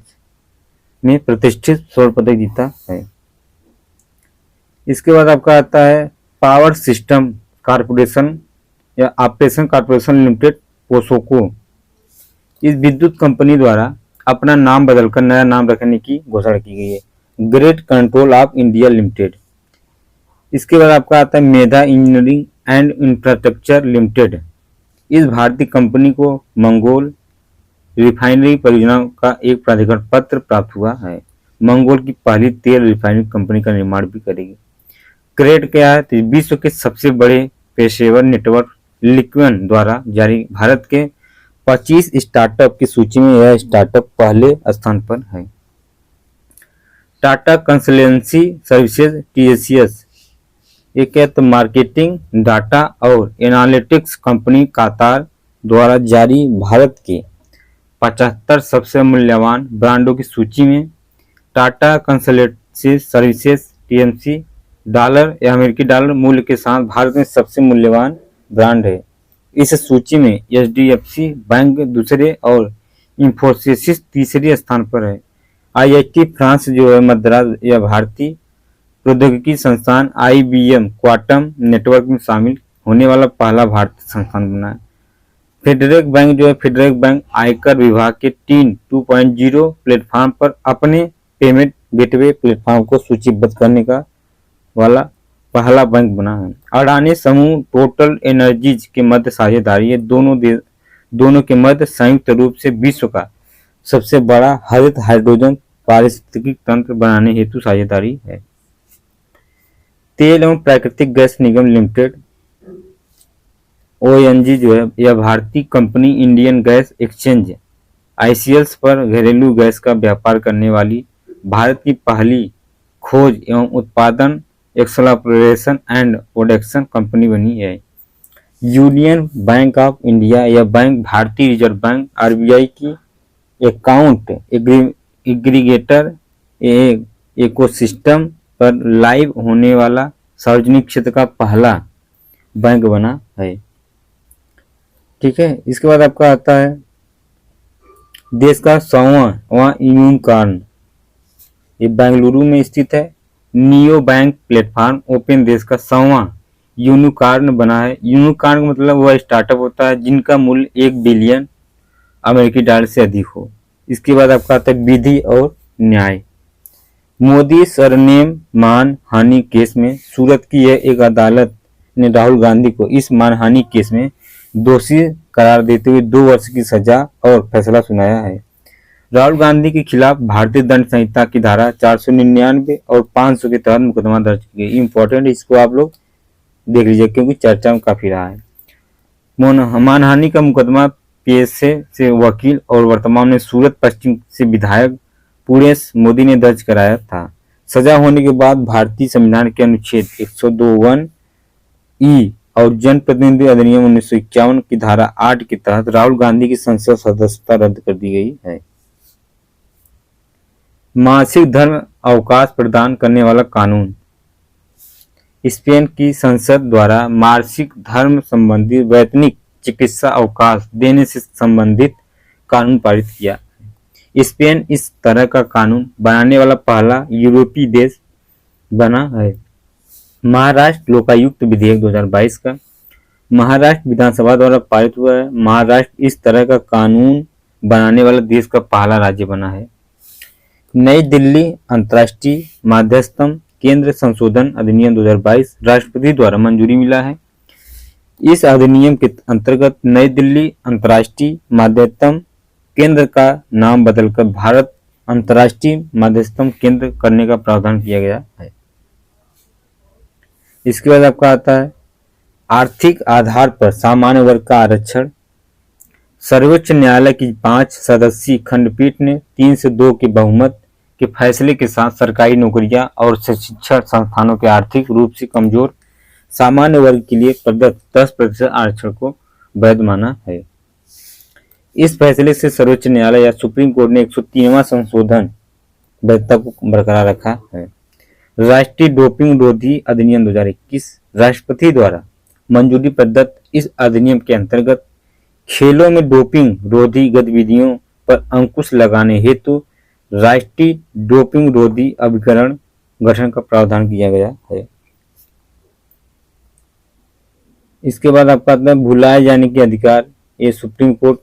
Speaker 1: में प्रतिष्ठित स्वर्ण पदक जीता है। इसके बाद आपका आता है पावर सिस्टम कॉर्पोरेशन या ऑपरेशन कॉर्पोरेशन लिमिटेड पोसोको। इस विद्युत कंपनी द्वारा अपना नाम बदलकर नया नाम रखने की घोषणा की गई है, grade control of India limited. इसके बाद आपका आता है मेधा इंजीनियरिंग एंड इंफ्रास्ट्रक्चर लिमिटेड। इस भारतीय कंपनी को मंगोल रिफाइनरी परियोजना का एक प्राधिकरण पत्र प्राप्त हुआ है। मंगोल की पहली तेल रिफाइनरी कंपनी का निर्माण भी करेगी। क्रेड क्या है, तो विश्व के सबसे बड़े पेशेवर नेटवर्क लिक्विन द्वारा जारी भारत के 25 स्टार्टअप की सूची में यह स्टार्टअप पहले स्थान पर है। टाटा कंसल्टेंसी सर्विसेज TCS एक है तो मार्केटिंग डाटा और एनालिटिक्स कंपनी कातार द्वारा जारी भारत के 75 सबसे मूल्यवान ब्रांडों की सूची में Tata consultancy services TMC dollar या अमेरिकी डॉलर मूल्य के साथ भारत में सबसे मूल्यवान ब्रांड है। इस सूची में HDFC बैंक दूसरे और इंफोसिस तीसरे स्थान पर है। IIT फ्रांस जो है मद्रास या भारतीय प्रौद्योगिकी संस्थान IBM क्वांटम नेटवर्क में शामिल होने वाला पहला भारतीय संस्थान बना है। फेडरल बैंक जो है फेडरल बैंक आयकर विभाग के TIN 2.0 प्लेटफॉर्म पर अपने पेमेंट गेटवे प्लेटफॉर्म को सूचीबद्ध करने का वाला पहला बैंक बना है। अडानी समूह टोटल एनर्जीज के मध्य साझेदारी है। दोनों के मध्य संयुक्त रूप से विश्व का सबसे बड़ा हरित हाइड्रोजन पारिस्थितिकी तंत्र बनाने हेतु साझेदारी है। तेल एवं प्राकृतिक गैस निगम लिमिटेड ONG जो है यह भारतीय company Indian gas exchange ICL पर घरेलू गैस का व्यापार करने वाली भारत की पहली खोज एवं उत्पादन एक्सप्लोरेशन एंड प्रोडक्शन कंपनी बनी है। यूनियन बैंक ऑफ इंडिया यह बैंक भारतीय रिजर्व बैंक RBI की अकाउंट एग्रीगेटर इकोसिस्टम पर लाइव होने वाला सार्वजनिक क्षेत्र का पहला बैंक बना है। ठीक है। इसके बाद आपका आता है देश का 100वां यूनिकॉर्न, ये बेंगलुरु में स्थित है। नियो बैंक प्लेटफॉर्म ओपन देश का 100वां यूनिकॉर्न बना है। यूनिकॉर्न का मतलब वह स्टार्टअप होता है जिनका मूल्य 1 बिलियन अमेरिकी डॉलर से अधिक हो। इसके बाद आपका आता है विधि और न्याय। मोदी सरनेम मानहानि केस में सूरत की यह एक अदालत ने राहुल गांधी को इस मानहानि केस में दोषी करार देते हुए 2 वर्ष की सजा और फैसला सुनाया है। राहुल गांधी के खिलाफ भारतीय दंड संहिता की धारा 499 और 500 के तहत मुकदमा दर्ज किया गया। इंपॉर्टेंट, इसको आप लोग देख लीजिए क्योंकि चर्चा में काफी रहा है। मानहानि का मुकदमा पेशे से वकील और वर्तमान में सूरत पश्चिम से विधायक पुरेश मोदी ने दर्ज कराया था। सजा होने के बाद भारतीय संविधान के अनुच्छेद 102(1) ई और जनप्रतिनिधि अधिनियम 1951 की धारा 8 के तहत राहुल गांधी की संसद सदस्यता रद्द कर दी गई है। मासिक धर्म अवकाश प्रदान करने वाला कानून। स्पेन की संसद द्वारा मासिक धर्म संबंधी वैतनिक चिकित्सा अवकाश देने से संबंधित कानून पारित किया। स्पेन इस तरह का कानून बनाने वाला पहला यूरोपीय देश बना है। महाराष्ट्र लोकायुक्त विधेयक 2022 का महाराष्ट्र विधानसभा द्वारा पारित हुआ है। महाराष्ट्र इस तरह का कानून बनाने वाला देश का पहला राज्य बना है। नई दिल्ली अंतर्राष्ट्रीय मध्यस्थम केंद्र संशोधन अधिनियम 2022 राष्ट्रपति द्वारा मंजूरी मिला है। इस अधिनियम के अंतर्गत नई दिल्ली अंतर्राष्ट्रीय मध्यस्थम केंद्र का नाम बदलकर भारत अंतर्राष्ट्रीय मध्यस्थम केंद्र करने का प्रावधान किया गया है। इसके बाद आपका आता है आर्थिक आधार पर सामान्य वर्ग का आरक्षण। सर्वोच्च न्यायालय की 5 सदस्यीय खंडपीठ ने 3 से 2 के बहुमत के फैसले के साथ सरकारी नौकरियां और शिक्षण संस्थानों के आर्थिक रूप से कमजोर सामान्य वर्ग के लिए प्रदत्त 10% आरक्षण को वैध माना है। इस फैसले से सर्वोच्च न्यायालय या सुप्रीम कोर्ट ने 103वां संशोधन वैधता को बरकरार रखा है। राष्ट्रीय डोपिंग रोधी अधिनियम 2021 राष्ट्रपति द्वारा मंजूरी प्रदत्त इस अधिनियम के अंतर्गत खेलों में डोपिंग रोधी गतिविधियों पर अंकुश लगाने हेतु राष्ट्रीय डोपिंग रोधी अभिकरण गठन का प्रावधान किया गया है। इसके बाद आपका आता है भुलाए जाने के अधिकार। ये सुप्रीम कोर्ट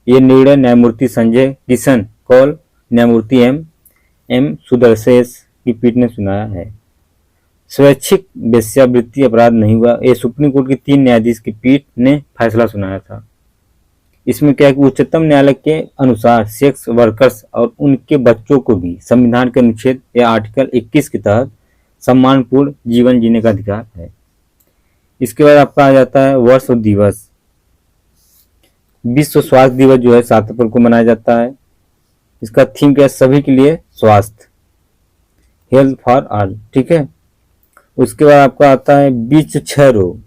Speaker 1: ये निर्णय न्यायमूर्ति संजय किशन कौल, न्यायमूर्ति एम सुदर्शेस की पीठ ने सुनाया है। स्वैच्छिक वेश्यावृत्ति अपराध नहीं हुआ, ये सुप्रीम कोर्ट की 3 न्यायाधीश की पीठ ने फैसला सुनाया था। इसमें क्या है कि उच्चतम न्यायालय के अनुसार सेक्स वर्कर्स और उनके बच्चों को भी संविधान के अनुच्छेद या आर्टिकल 21 के तहत सम्मानपूर्ण जीवन जीने का अधिकार है। इसके बाद आपका आ जाता है वर्ष दिवस। विश्व स्वास्थ्य दिवस जो है 7 अप्रैल को मनाया जाता है। इसका थीम क्या है? सभी के लिए स्वास्थ्य, हेल्थ फॉर ऑल। ठीक है। उसके बाद आपका आता है विश्व क्षय रोग,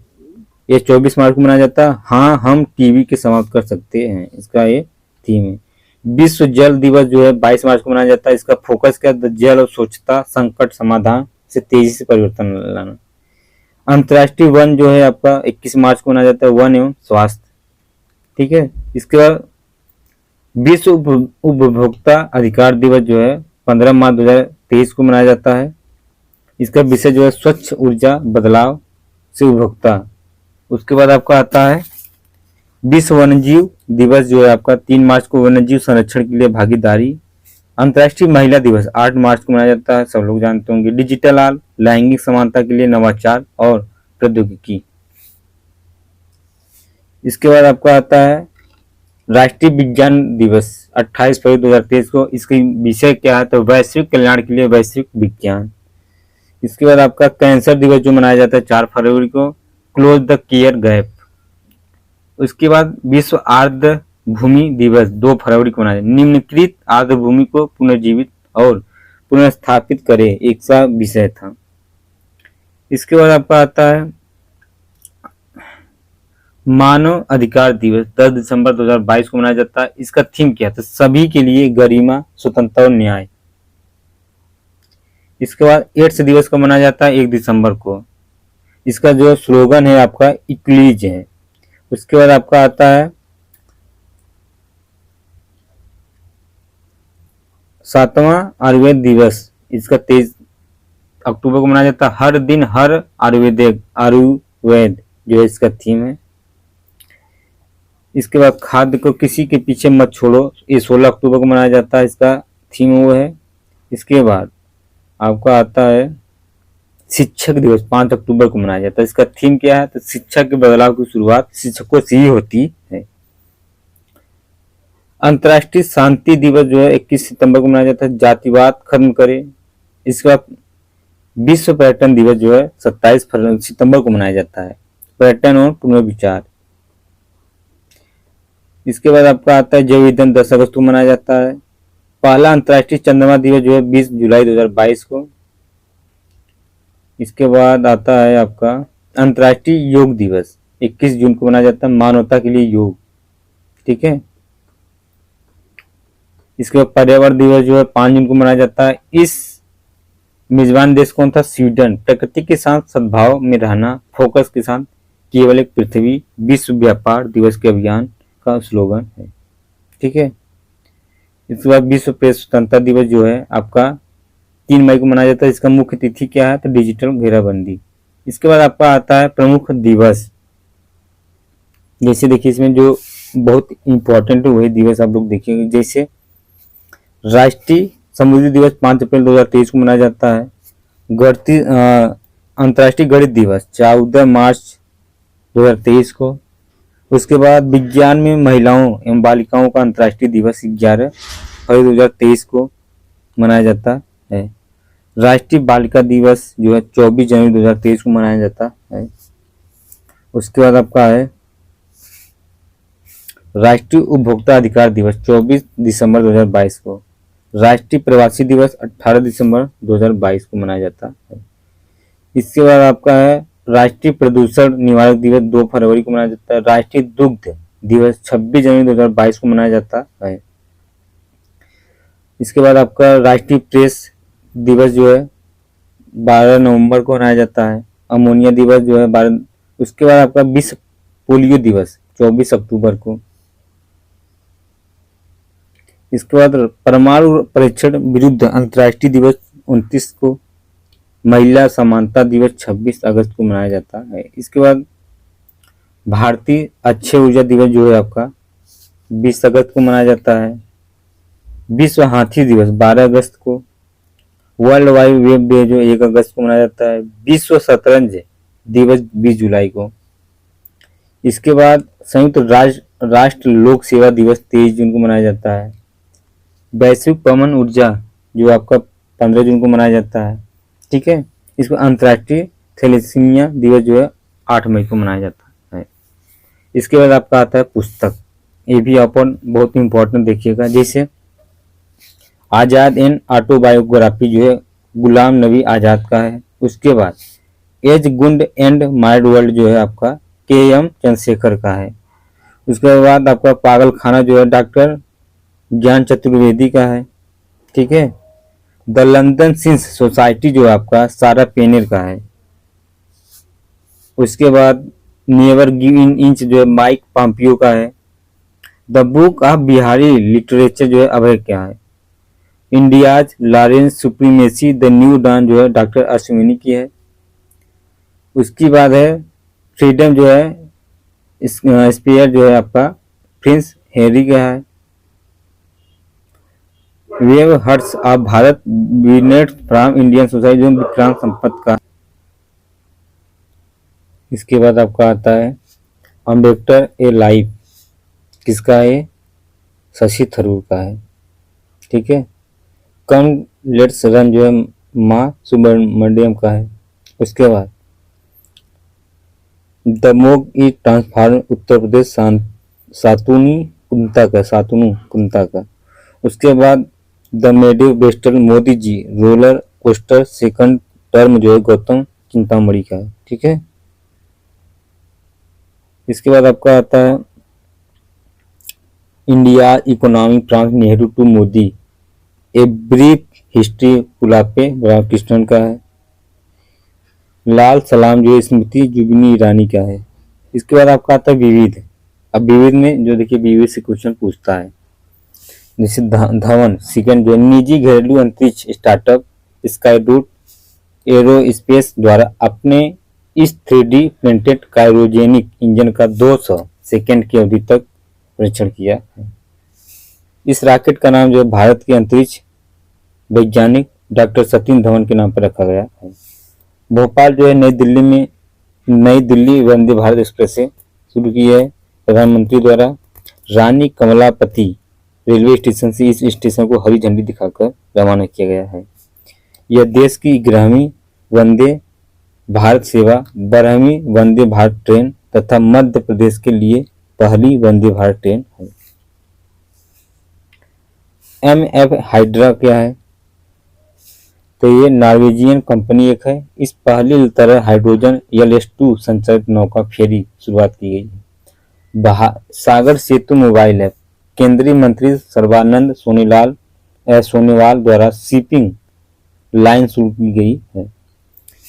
Speaker 1: ये 24 मार्च को मनाया जाता है। हाँ, हम टीबी के समाप्त कर सकते हैं, इसका ये थीम है। विश्व जल दिवस जो है 22 मार्च को मनाया जाता है। इसका फोकस क्या है? जल और स्वच्छता संकट समाधान से तेजी से परिवर्तन लाना। अंतर्राष्ट्रीय वन जो है आपका 21 मार्च को मनाया जाता है, वन एवं स्वास्थ्य। ठीक है। इसके बाद विश्व उपभोक्ता अधिकार दिवस जो है 15 मार्च 2023 को मनाया जाता है। इसका विषय जो है स्वच्छ ऊर्जा बदलाव से उपभोक्ता। उसके बाद आपका आता है विश्व वन्यजीव दिवस जो है आपका 3 मार्च को वन्यजीव संरक्षण के लिए भागीदारी। अंतर्राष्ट्रीय महिला दिवस 8 मार्च को मनाया जाता है, सब लोग जानते होंगे। डिजिटल आल लैंगिक समानता के लिए नवाचार और प्रौद्योगिकी। इसके बाद आपका आता है राष्ट्रीय विज्ञान दिवस 28 फरवरी 2023 को। इसका विषय क्या है? तो वैश्विक कल्याण के लिए वैश्विक विज्ञान। इसके बाद आपका कैंसर दिवस जो मनाया जाता है 4 फरवरी को, क्लोज द केयर गैप। उसके बाद विश्व आर्द्र भूमि दिवस 2 फरवरी को मनाया। निम्नलिखित आर्द्र भूमि को पुनर्जीवित और पुनर्स्थापित करे, एक सा विषय था। इसके बाद आपका आता है मानव अधिकार दिवस 10 दिसंबर 2022 को मनाया जाता है। इसका थीम क्या था? सभी के लिए गरिमा, स्वतंत्रता और न्याय। इसके बाद एड्स दिवस को मनाया जाता है 1 दिसंबर को। इसका जो स्लोगन है आपका इक्लीज है, उसके बाद आपका आता है 7वां आयुर्वेद दिवस। इसका 23 अक्टूबर को मनाया जाता है। हर दिन हर आयुर्वेद जो है इसका थीम है। इसके बाद खाद्य को किसी के पीछे मत छोड़ो, ये 16 अक्टूबर को मनाया जाता है, इसका थीम वो है। इसके बाद आपका आता है शिक्षक दिवस, 5 अक्टूबर को मनाया जाता है। इसका थीम क्या है? तो शिक्षा के बदलाव की शुरुआत शिक्षकों से ही होती है। अंतर्राष्ट्रीय शांति दिवस जो है 21 सितंबर को मनाया जाता है, जातिवाद खत्म करें। इसके बाद विश्व पर्यटन दिवस जो है 27 सितंबर को मनाया जाता है, पर्यटन और पुनर्विचार। इसके बाद आपका आता है जैव ईंधन 10 अगस्त को मनाया जाता है। पहला अंतर्राष्ट्रीय चंद्रमा दिवस जो है 20 जुलाई 2022 को। इसके बाद आता है आपका अंतर्राष्ट्रीय योग दिवस 21 जून को मनाया जाता है, मानवता के लिए योग। ठीक है। इसके बाद पर्यावरण दिवस जो है 5 जून को मनाया जाता है। इस मेजबान देश कौन था? स्वीडन। प्रकृति के साथ सद्भाव में रहना, फोकस के साथ केवल एक पृथ्वी, विश्व व्यापार दिवस के अभियान का स्लोगन है। ठीक है। इसके बाद विश्व प्रेस स्वतंत्रता दिवस जो है आपका 3 मई को मनाया जाता है। इसका मुख्य तिथि क्या है? तो डिजिटल घेराबंदी। इसके बाद आपका आता है प्रमुख दिवस। जैसे देखिए इसमें जो बहुत इंपॉर्टेंट है वही दिवस आप लोग देखिएगा। जैसे राष्ट्रीय समुद्री दिवस 5 अप्रैल 2023 को मनाया जाता है। अंतर्राष्ट्रीय गणित दिवस 14 मार्च 2023 को। उसके बाद विज्ञान में महिलाओं एवं बालिकाओं का अंतर्राष्ट्रीय दिवस 11 फरवरी 2023 को मनाया जाता है। राष्ट्रीय बालिका दिवस जो है 24 जनवरी 2023 को मनाया जाता है। उसके बाद आपका है राष्ट्रीय उपभोक्ता अधिकार दिवस 24 दिसंबर 2022 को। राष्ट्रीय प्रवासी दिवस 18 दिसंबर 2022 को मनाया जाता है। इसके बाद आपका है राष्ट्रीय प्रदूषण निवारक दिवस 2 फरवरी को मनाया जाता है। राष्ट्रीय दुग्ध दिवस 26 जनवरी 2022 को मनाया जाता है। इसके बाद आपका राष्ट्रीय प्रेस दिवस जो है 12 नवंबर को मनाया जाता है। अमोनिया दिवस जो है 12। उसके बाद आपका विश्व पोलियो दिवस 24 अक्टूबर को। इसके बाद परमाणु परीक्षण विरुद्ध अंतर्राष्ट्रीय दिवस 29 को। महिला समानता दिवस 26 अगस्त को मनाया जाता है। इसके बाद भारतीय अक्षय ऊर्जा दिवस जो है आपका 20 अगस्त को मनाया जाता है। विश्व हाथी दिवस 12 अगस्त को। वर्ल्ड वाइड वेब डे जो 1 अगस्त को मनाया जाता है। विश्व शतरंज दिवस 20 जुलाई को। इसके बाद संयुक्त राष्ट्र लोक सेवा दिवस 23 जून को मनाया जाता है। वैश्विक पवन ऊर्जा जो आपका 15 जून को मनाया जाता है। ठीक है। इसको अंतर्राष्ट्रीय थैलेसीमिया दिवस जो है 8 मई को मनाया जाता है। इसके बाद आपका आता है पुस्तक। ये भी अपन बहुत इंपॉर्टेंट देखिएगा। जैसे आज़ाद एंड ऑटोबायोग्राफी जो है गुलाम नबी आज़ाद का है। उसके बाद एज गुंड एंड माइड वर्ल्ड जो है आपका KM चंद्रशेखर का है। उसके बाद आपका पागल खाना जो है डॉक्टर ज्ञान चतुर्वेदी का है। ठीक है। द लंदन सिंस सोसाइटी जो आपका सारा पेनेर का है। उसके बाद नेवर गिव इन इंच जो है माइक पॉम्पियो का है। The book of Bihari literature जो है अभय क्या है। India's Lawrence supremacy the new dawn जो है डॉक्टर अश्विनी की है। उसकी बाद है फ्रीडम जो है स्पेयर जो है आपका प्रिंस हैरी का है। Wave hearts of Bharat vignette from Indian society जो विक्रांत संपत का। इसके बाद आपका आता है अम्बेडकर ए लाइफ किसका है? शशि थरूर का है। ठीक है। कम लेट्स रन जो है माँ सुब्रमण्यम का है। उसके बाद द मोग ई ट्रांसफार्म उत्तर प्रदेश सातुनी कुंता का। उसके बाद द मेडिव बेस्टल Modi ji roller coaster second term जो है गौतम चिंतामणि का है। ठीक है। इसके बाद आपका आता है India economic from Nehru to Modi a brief history Pulapre Ramakrishnan का है। लाल सलाम जो स्मृति जुबिनी ईरानी का है। इसके बाद आपका आता है विविध। अब विविध में जो देखिए विविध से क्वेश्चन पूछता है, जैसे धवन सेकंड जो निजी घरेलू अंतरिक्ष स्टार्टअप स्काई रूट एरोस्पेस द्वारा अपने इस 3D प्रिंटेड क्रायोजेनिक इंजन का 200 सेकंड की अवधि तक परीक्षण किया है। इस रॉकेट का नाम जो है भारत के अंतरिक्ष वैज्ञानिक डॉक्टर सतीश धवन के नाम पर रखा गया है। भोपाल जो है नई दिल्ली वंदे भारत एक्सप्रेस से शुरू की है प्रधानमंत्री द्वारा। रानी कमलापति रेलवे स्टेशन से इस स्टेशन को हरी झंडी दिखाकर रवाना किया गया है। यह देश की 11वीं वंदे भारत सेवा, 12वीं वंदे भारत ट्रेन तथा मध्य प्रदेश के लिए पहली वंदे भारत ट्रेन है। MF हाइड्रा क्या है? तो ये नॉर्वेजियन कंपनी एक है। इस पहली तरह हाइड्रोजन LS2 संचालित नौका फेरी शुरुआत की गई है। सागर सेतु मोबाइल ऐप केंद्रीय मंत्री सर्बानंद सोनोवाल द्वारा शिपिंग लाइन शुरू की गई है।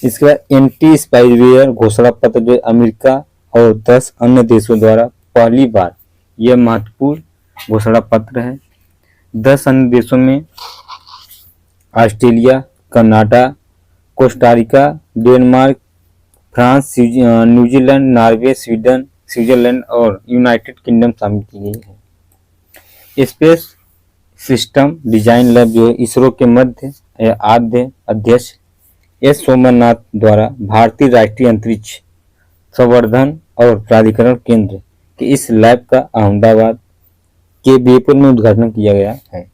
Speaker 1: इसके बाद एंटी स्पाईवेयर घोषणा पत्र जो अमेरिका और 10 अन्य देशों द्वारा पहली बार, यह महत्वपूर्ण घोषणा पत्र है। 10 अन्य देशों में Australia, Canada, Costa Rica, Denmark, France, New Zealand, Norway, Sweden, Switzerland और यूनाइटेड किंगडम शामिल की गई है। स्पेस सिस्टम डिजाइन लैब जो है इसरो के आद्य अध्यक्ष एस सोमनाथ द्वारा भारतीय राष्ट्रीय अंतरिक्ष संवर्धन और प्राधिकरण केंद्र के इस लैब का अहमदाबाद के बेपुर में उद्घाटन किया गया है।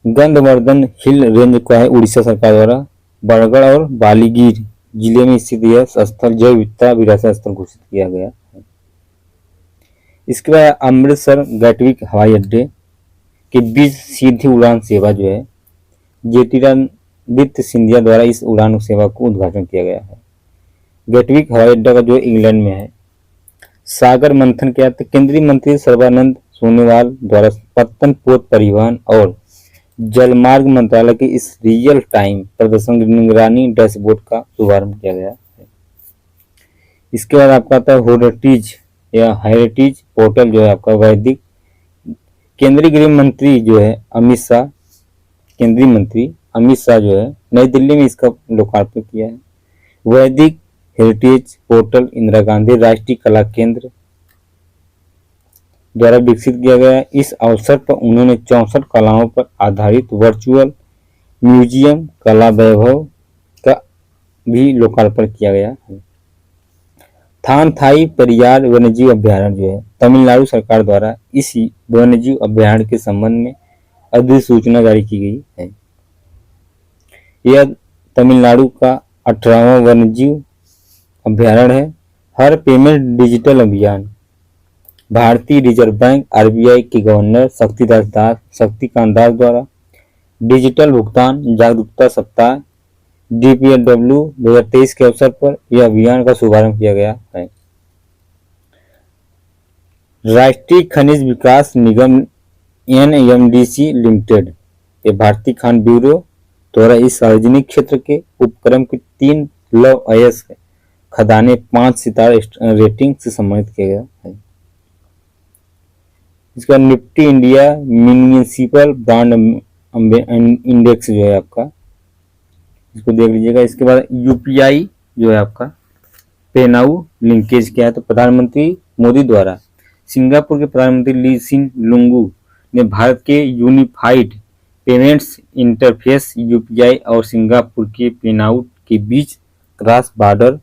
Speaker 1: गंधवर्धन हिल रेंज का है उड़ीसा सरकार द्वारा बरगढ़ और बालीगीर जिले में स्थित यह स्थल जैव विविधता विरासत स्थल घोषित किया गया है। इसके बाद अमृतसर गैटविक हवाई अड्डे के बीच सीधी उड़ान सेवा जो है ज्योतिरादित्य सिंधिया द्वारा इस उड़ान सेवा को उद्घाटन किया गया है। गैटविक हवाई अड्डा का जो इंग्लैंड में है। सागर मंथन क्या था? केंद्रीय मंत्री सर्बानंद सोनोवाल द्वारा पत्तन पोत परिवहन और जलमार्ग मंत्रालय के इस रियल टाइम प्रदर्शन निगरानी डैशबोर्ड का शुभारंभ किया गया है। इसके बाद आपका आता है हेरिटेज पोर्टल जो है आपका वैदिक। केंद्रीय गृह मंत्री जो है केंद्रीय मंत्री अमित शाह जो है नई दिल्ली में इसका लोकार्पण किया है। वैदिक हेरिटेज पोर्टल इंदिरा गांधी राष्ट्रीय कला केंद्र द्वारा विकसित किया गया। इस अवसर पर उन्होंने 64 कलाओं पर आधारित वर्चुअल म्यूजियम कला वैभव का भी लोकार्पण किया गया है। थाई पेरियार वन्यजीव अभ्यारण्य जो है तमिलनाडु सरकार द्वारा इस वन्यजीव अभ्यारण्य के संबंध में अधिसूचना जारी की गई है। यह तमिलनाडु का 18वां वन्यजीव अभ्यारण्य है। हर पेमेंट डिजिटल अभियान भारतीय रिजर्व बैंक RBI के गवर्नर शक्तिकांत दास द्वारा डिजिटल भुगतान जागरूकता सप्ताह DPLW 2023 के अवसर पर यह अभियान का शुभारंभ किया गया है। राष्ट्रीय खनिज विकास निगम NMDC लिमिटेड के भारतीय खान ब्यूरो द्वारा इस सार्वजनिक क्षेत्र के उपक्रम के 3 लौह अयस्क खदानें 5 सितारा रेटिंग से सम्मानित किया गया है। इसका Nifty India municipal bond index जो है आपका, इसको देख लीजिएगा। इसके बाद UPI जो है आपका पेनाउ लिंकेज क्या है? तो प्रधानमंत्री मोदी द्वारा सिंगापुर के प्रधानमंत्री ली सिन लुंगू ने भारत के यूनिफाइड पेमेंट्स इंटरफेस UPI और सिंगापुर के पेनाउ के बीच क्रॉस बॉर्डर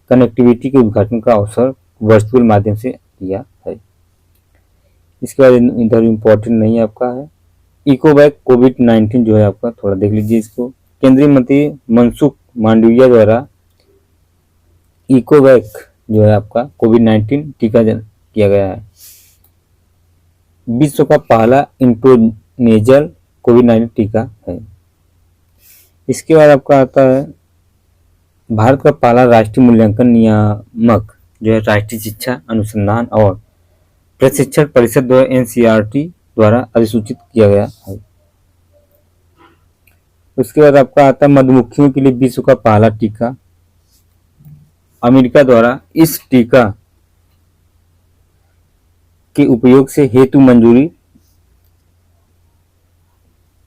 Speaker 1: कनेक्टिविटी के उद्घाटन का अवसर वर्चुअल माध्यम से लिया है। इसके बाद इधर इम्पोर्टेंट नहीं आपका है इकोवैक कोविड-19 जो है आपका, थोड़ा देख लीजिए इसको। केंद्रीय मंत्री मनसुख मांडविया द्वारा इकोवैक जो है आपका कोविड-19 टीका किया गया है। विश्व का पहला इंट्रोनेजल कोविड-19 टीका है। इसके बाद आपका आता है भारत का पहला राष्ट्रीय मूल्यांकन नियामक जो है राष्ट्रीय शिक्षा अनुसंधान और प्रशिक्षण परिषद द्वारा NCERT द्वारा अधिसूचित किया गया है। उसके बाद आपका आता है मधुमक्खियों के लिए विश्व का पहला टीका अमेरिका द्वारा इस टीका के उपयोग से हेतु मंजूरी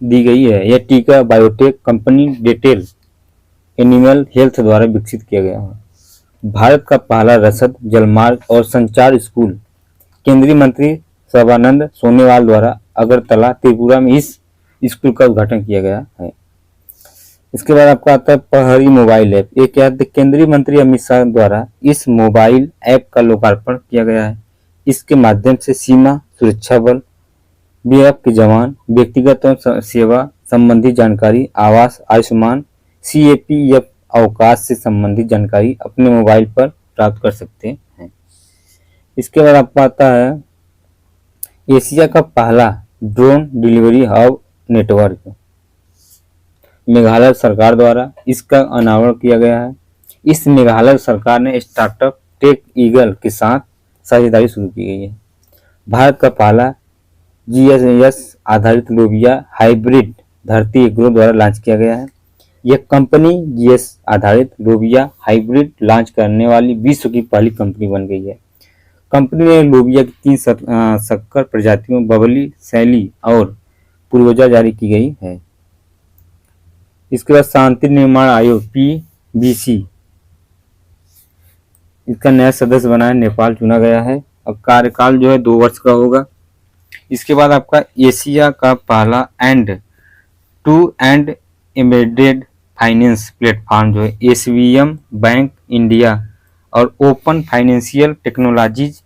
Speaker 1: दी गई है। यह टीका बायोटेक कंपनी डेटेल एनिमल हेल्थ द्वारा विकसित किया गया है। भारत का पहला रसद जलमार्ग और संचार स्कूल केंद्रीय मंत्री सर्बानंद सोनोवाल द्वारा अगरतला त्रिपुरा में इस स्कूल का उद्घाटन किया गया है। इसके बाद आपका आता है प्रहरी मोबाइल ऐप। ये क्या है? केंद्रीय मंत्री अमित शाह द्वारा इस मोबाइल ऐप का लोकार्पण किया गया है। इसके माध्यम से सीमा सुरक्षा बल, बीएसएफ के जवान व्यक्तिगत और सेवा संबंधी जानकारी, आवास, आयुष्मान, सीएपीएफ अवकाश से संबंधित जानकारी अपने मोबाइल पर प्राप्त कर सकते हैं। इसके बाद आपको आता है एशिया का पहला drone delivery hub network. Meghalaya सरकार द्वारा इसका अनावरण किया गया है। इस मेघालय सरकार ने स्टार्टअप टेक ईगल के साथ साझेदारी शुरू की गई है। भारत का पहला जीएस आधारित लोबिया हाइब्रिड धरती एग्रो द्वारा लॉन्च किया गया है। यह कंपनी जीएस आधारित लोबिया हाइब्रिड लॉन्च करने वाली विश्व की पहली कंपनी बन गई है। कंपनी ने लोबिया की 3 संकर प्रजातियों बबली, शैली और पूर्वजा जारी की गई है। इसके बाद शांति निर्माण आयोग पीबीसी, इसका नया सदस्य बना है, नेपाल चुना गया है और कार्यकाल जो है 2 वर्ष का होगा। इसके बाद आपका एशिया का पहला end to end embedded finance platform जो है एसवीएम बैंक इंडिया और open financial technologies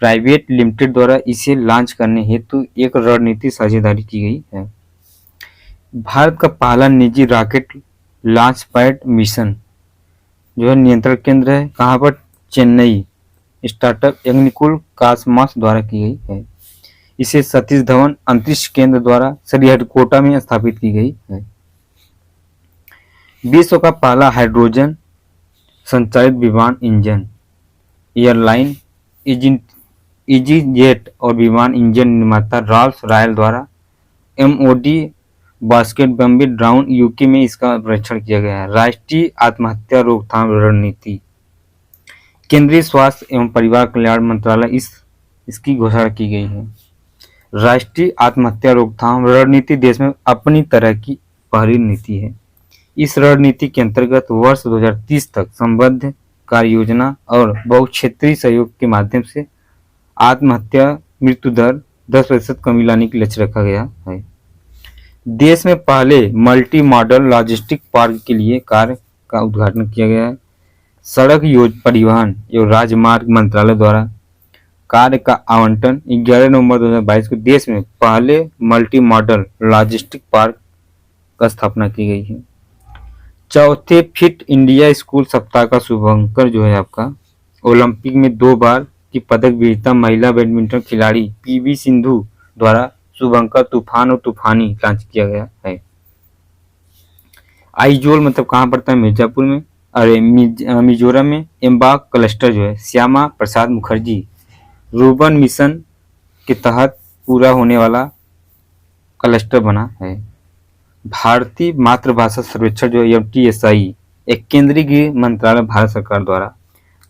Speaker 1: private limited द्वारा इसे लॉन्च करने हेतु एक रणनीति साझेदारी की गई है। भारत का पहला निजी रॉकेट लॉन्च पैड मिशन जो है नियंत्रण केंद्र है कहाँ पर? चेन्नई स्टार्टअप अग्निकुल कॉस्मॉस द्वारा की गई है। इसे सतीश धवन अंतरिक्ष केंद्र द्वारा श्रीहरिकोटा में स्थापित की गई है। विश्व का पहला हाइड्रोजन संचालित विमान इंजन एयरलाइन इजीजेट और विमान इंजन निर्माता रॉल्स रॉयल द्वारा MoD basket Bombay drown UK में इसका परीक्षण किया गया है। राष्ट्रीय आत्महत्या रोकथाम रणनीति केंद्रीय स्वास्थ्य एवं परिवार कल्याण मंत्रालय इसकी घोषणा की गई है। राष्ट्रीय आत्महत्या रोकथाम रणनीति देश में अपनी तरह की पहली नीति है। इस रणनीति के अंतर्गत वर्ष 2030 तक संबद्ध कार्य योजना और बहुक्षेत्रीय सहयोग के माध्यम से आत्महत्या मृत्यु दर 10% कमी लाने की लक्ष्य रखा गया है। देश में पहले मल्टी मॉडल लॉजिस्टिक पार्क के लिए कार्य का उद्घाटन किया गया है। सड़क परिवहन एवं राजमार्ग मंत्रालय द्वारा कार्य का आवंटन 11 नवंबर 2022 को देश में पहले मल्टी मॉडल लॉजिस्टिक पार्क का स्थापना की गई है। चौथे फिट इंडिया स्कूल सप्ताह का शुभारंभ जो है आपका ओलंपिक में 2 बार की पदक विजेता महिला बैडमिंटन खिलाड़ी पीवी सिंधु द्वारा शुभंकर तूफान और तूफानी लॉन्च किया गया है। आइजोल मतलब कहाँ पड़ता है? मिर्जापुर में। अरे मिजोरम में एम्बाक क्लस्टर जो है श्यामा प्रसाद मुखर्जी रूबन मिशन के तहत पूरा होने वाला क्लस्टर बना है। भारतीय मातृभाषा सर्वेक्षण जो है एमटीएसआई एक केंद्रीय गृह मंत्रालय भारत सरकार द्वारा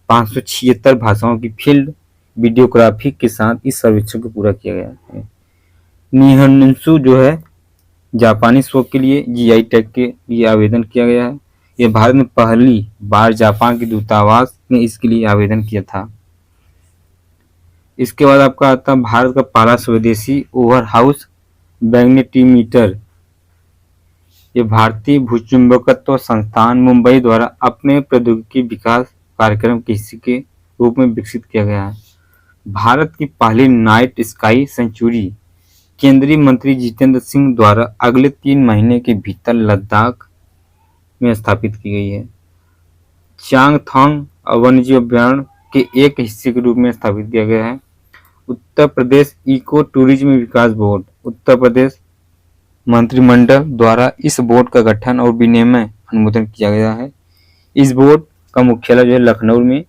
Speaker 1: 576 भाषाओं की फील्ड वीडियोग्राफी के साथ इस सर्वेक्षण को पूरा किया गया है। निहनसु जो है जापानी शो के लिए जीआई टैग के लिए आवेदन किया गया है। यह भारत में पहली बार जापान के दूतावास ने इसके लिए आवेदन किया था। इसके बाद आपका आता है भारत का पहला स्वदेशी ओवर हाउस मैग्नेटीमीटर। ये भारतीय भूचुंबकत्व संस्थान मुंबई द्वारा अपने प्रौद्योगिकी विकास कार्यक्रम के हिस्से के रूप में विकसित किया गया है। भारत की पहली नाइट स्काई सेंचुरी केंद्रीय मंत्री जितेंद्र सिंह द्वारा अगले 3 महीने के भीतर लद्दाख में स्थापित की गई है। चांगथांग वन्यजीव अभ्यारण्य के एक हिस्से के रूप में स्थापित किया गया है। उत्तर प्रदेश इको टूरिज्म विकास बोर्ड उत्तर प्रदेश मंत्रिमंडल द्वारा इस बोर्ड का गठन और विनियमन अनुमोदन किया गया है। इस बोर्ड का मुख्यालय जो है लखनऊ में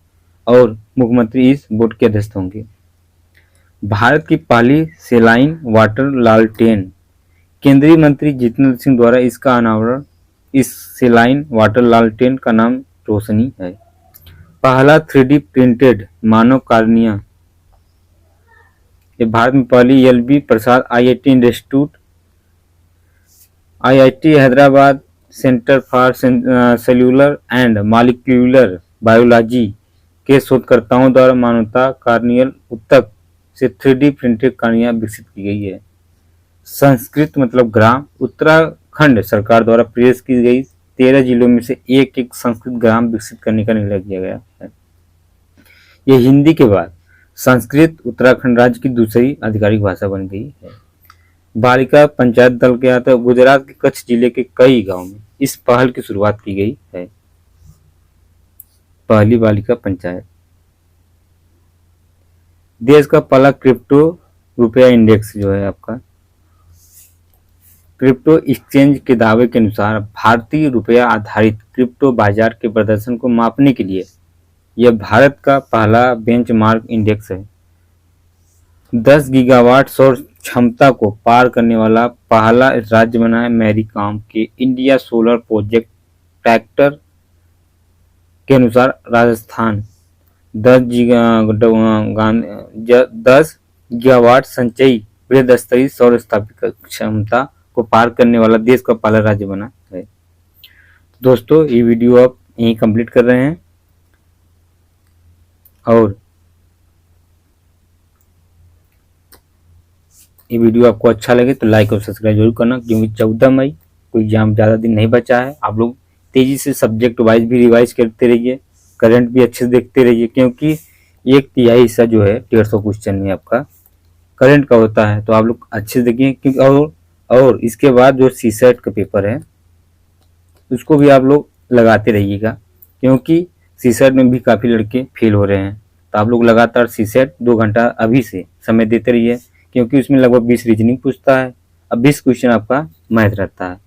Speaker 1: और मुख्यमंत्री इस बोर्ड के अध्यक्ष होंगे। भारत की पहली सेलाइन वाटर लालटेन केंद्रीय मंत्री जितेंद्र सिंह द्वारा इसका अनावरण। इस सेलाइन वाटर लालटेन का नाम रोशनी है। पहला 3D प्रिंटेड मानव कार्निया, ये भारत में पहली L.B.. Prasad IIT institute, IIT Hyderabad centre for cellular and molecular biology के शोधकर्ताओं द्वारा मानवता कार्नियल ऊतक से 3D प्रिंटेड कार्निया विकसित की गई है। संस्कृत मतलब ग्राम, उत्तराखंड सरकार द्वारा प्रयास की गई 13 जिलों में से एक संस्कृत ग्राम विकसित करने का निर्णय किया गया है। यह हिंदी के बाद संस्कृत उत्तराखंड राज्य की दूसरी आधिकारिक भाषा बन गई है। बालिका पंचायत दल के तहत गुजरात के कच्छ जिले के कई गांव में इस पहल की शुरुआत की गई है। पहली बालिका पंचायत। देश का पहला क्रिप्टो रुपया इंडेक्स जो है आपका, क्रिप्टो एक्सचेंज के दावे के अनुसार भारतीय रुपया आधारित क्रिप्टो बाजार के प्रदर्शन को मापने के लिए यह भारत का पहला बेंचमार्क इंडेक्स है। 10 गीगावाट सौर क्षमता को पार करने वाला पहला राज्य बना है मैरीकॉम के इंडिया सोलर प्रोजेक्ट ट्रैक्टर के अनुसार राजस्थान 10 गीगावाट संचयी बृहद स्तरीय सौर स्थापित क्षमता को पार करने वाला देश का पहला राज्य बना है। दोस्तों ये वीडियो आप यहीं कंप्लीट कर रहे हैं और ये वीडियो आपको अच्छा लगे तो लाइक और सब्सक्राइब जरूर करना, क्योंकि 14 मई कोई एग्जाम ज़्यादा दिन नहीं बचा है। आप लोग तेज़ी से सब्जेक्ट वाइज भी रिवाइज करते रहिए, करंट भी अच्छे से देखते रहिए, क्योंकि 1/3 हिस्सा जो है 150 क्वेश्चन में आपका करंट का होता है, तो आप लोग अच्छे से देखिए। क्योंकि और इसके बाद जो CSET का पेपर है उसको भी आप लोग लगाते रहिएगा, क्योंकि CSET में भी काफ़ी लड़के फेल हो रहे हैं। तो आप लोग लगातार CSET 2 घंटा अभी से समय देते रहिए, क्योंकि उसमें लगभग 20 रीजनिंग पूछता है, अब 20 क्वेश्चन आपका मैथ रहता है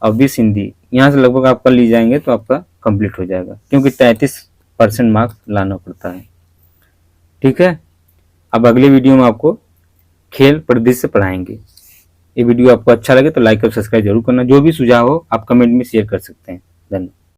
Speaker 1: और 20 हिंदी, यहाँ से लगभग आप कर ली जाएंगे तो आपका कंप्लीट हो जाएगा, क्योंकि 33% मार्क्स लाना पड़ता है। ठीक है, अब अगले वीडियो में आपको खेल परिदृश्य पढ़ाएंगे। ये वीडियो आपको अच्छा लगे तो लाइक और सब्सक्राइब जरूर करना। जो भी सुझाव हो आप कमेंट में शेयर कर सकते हैं। धन्यवाद।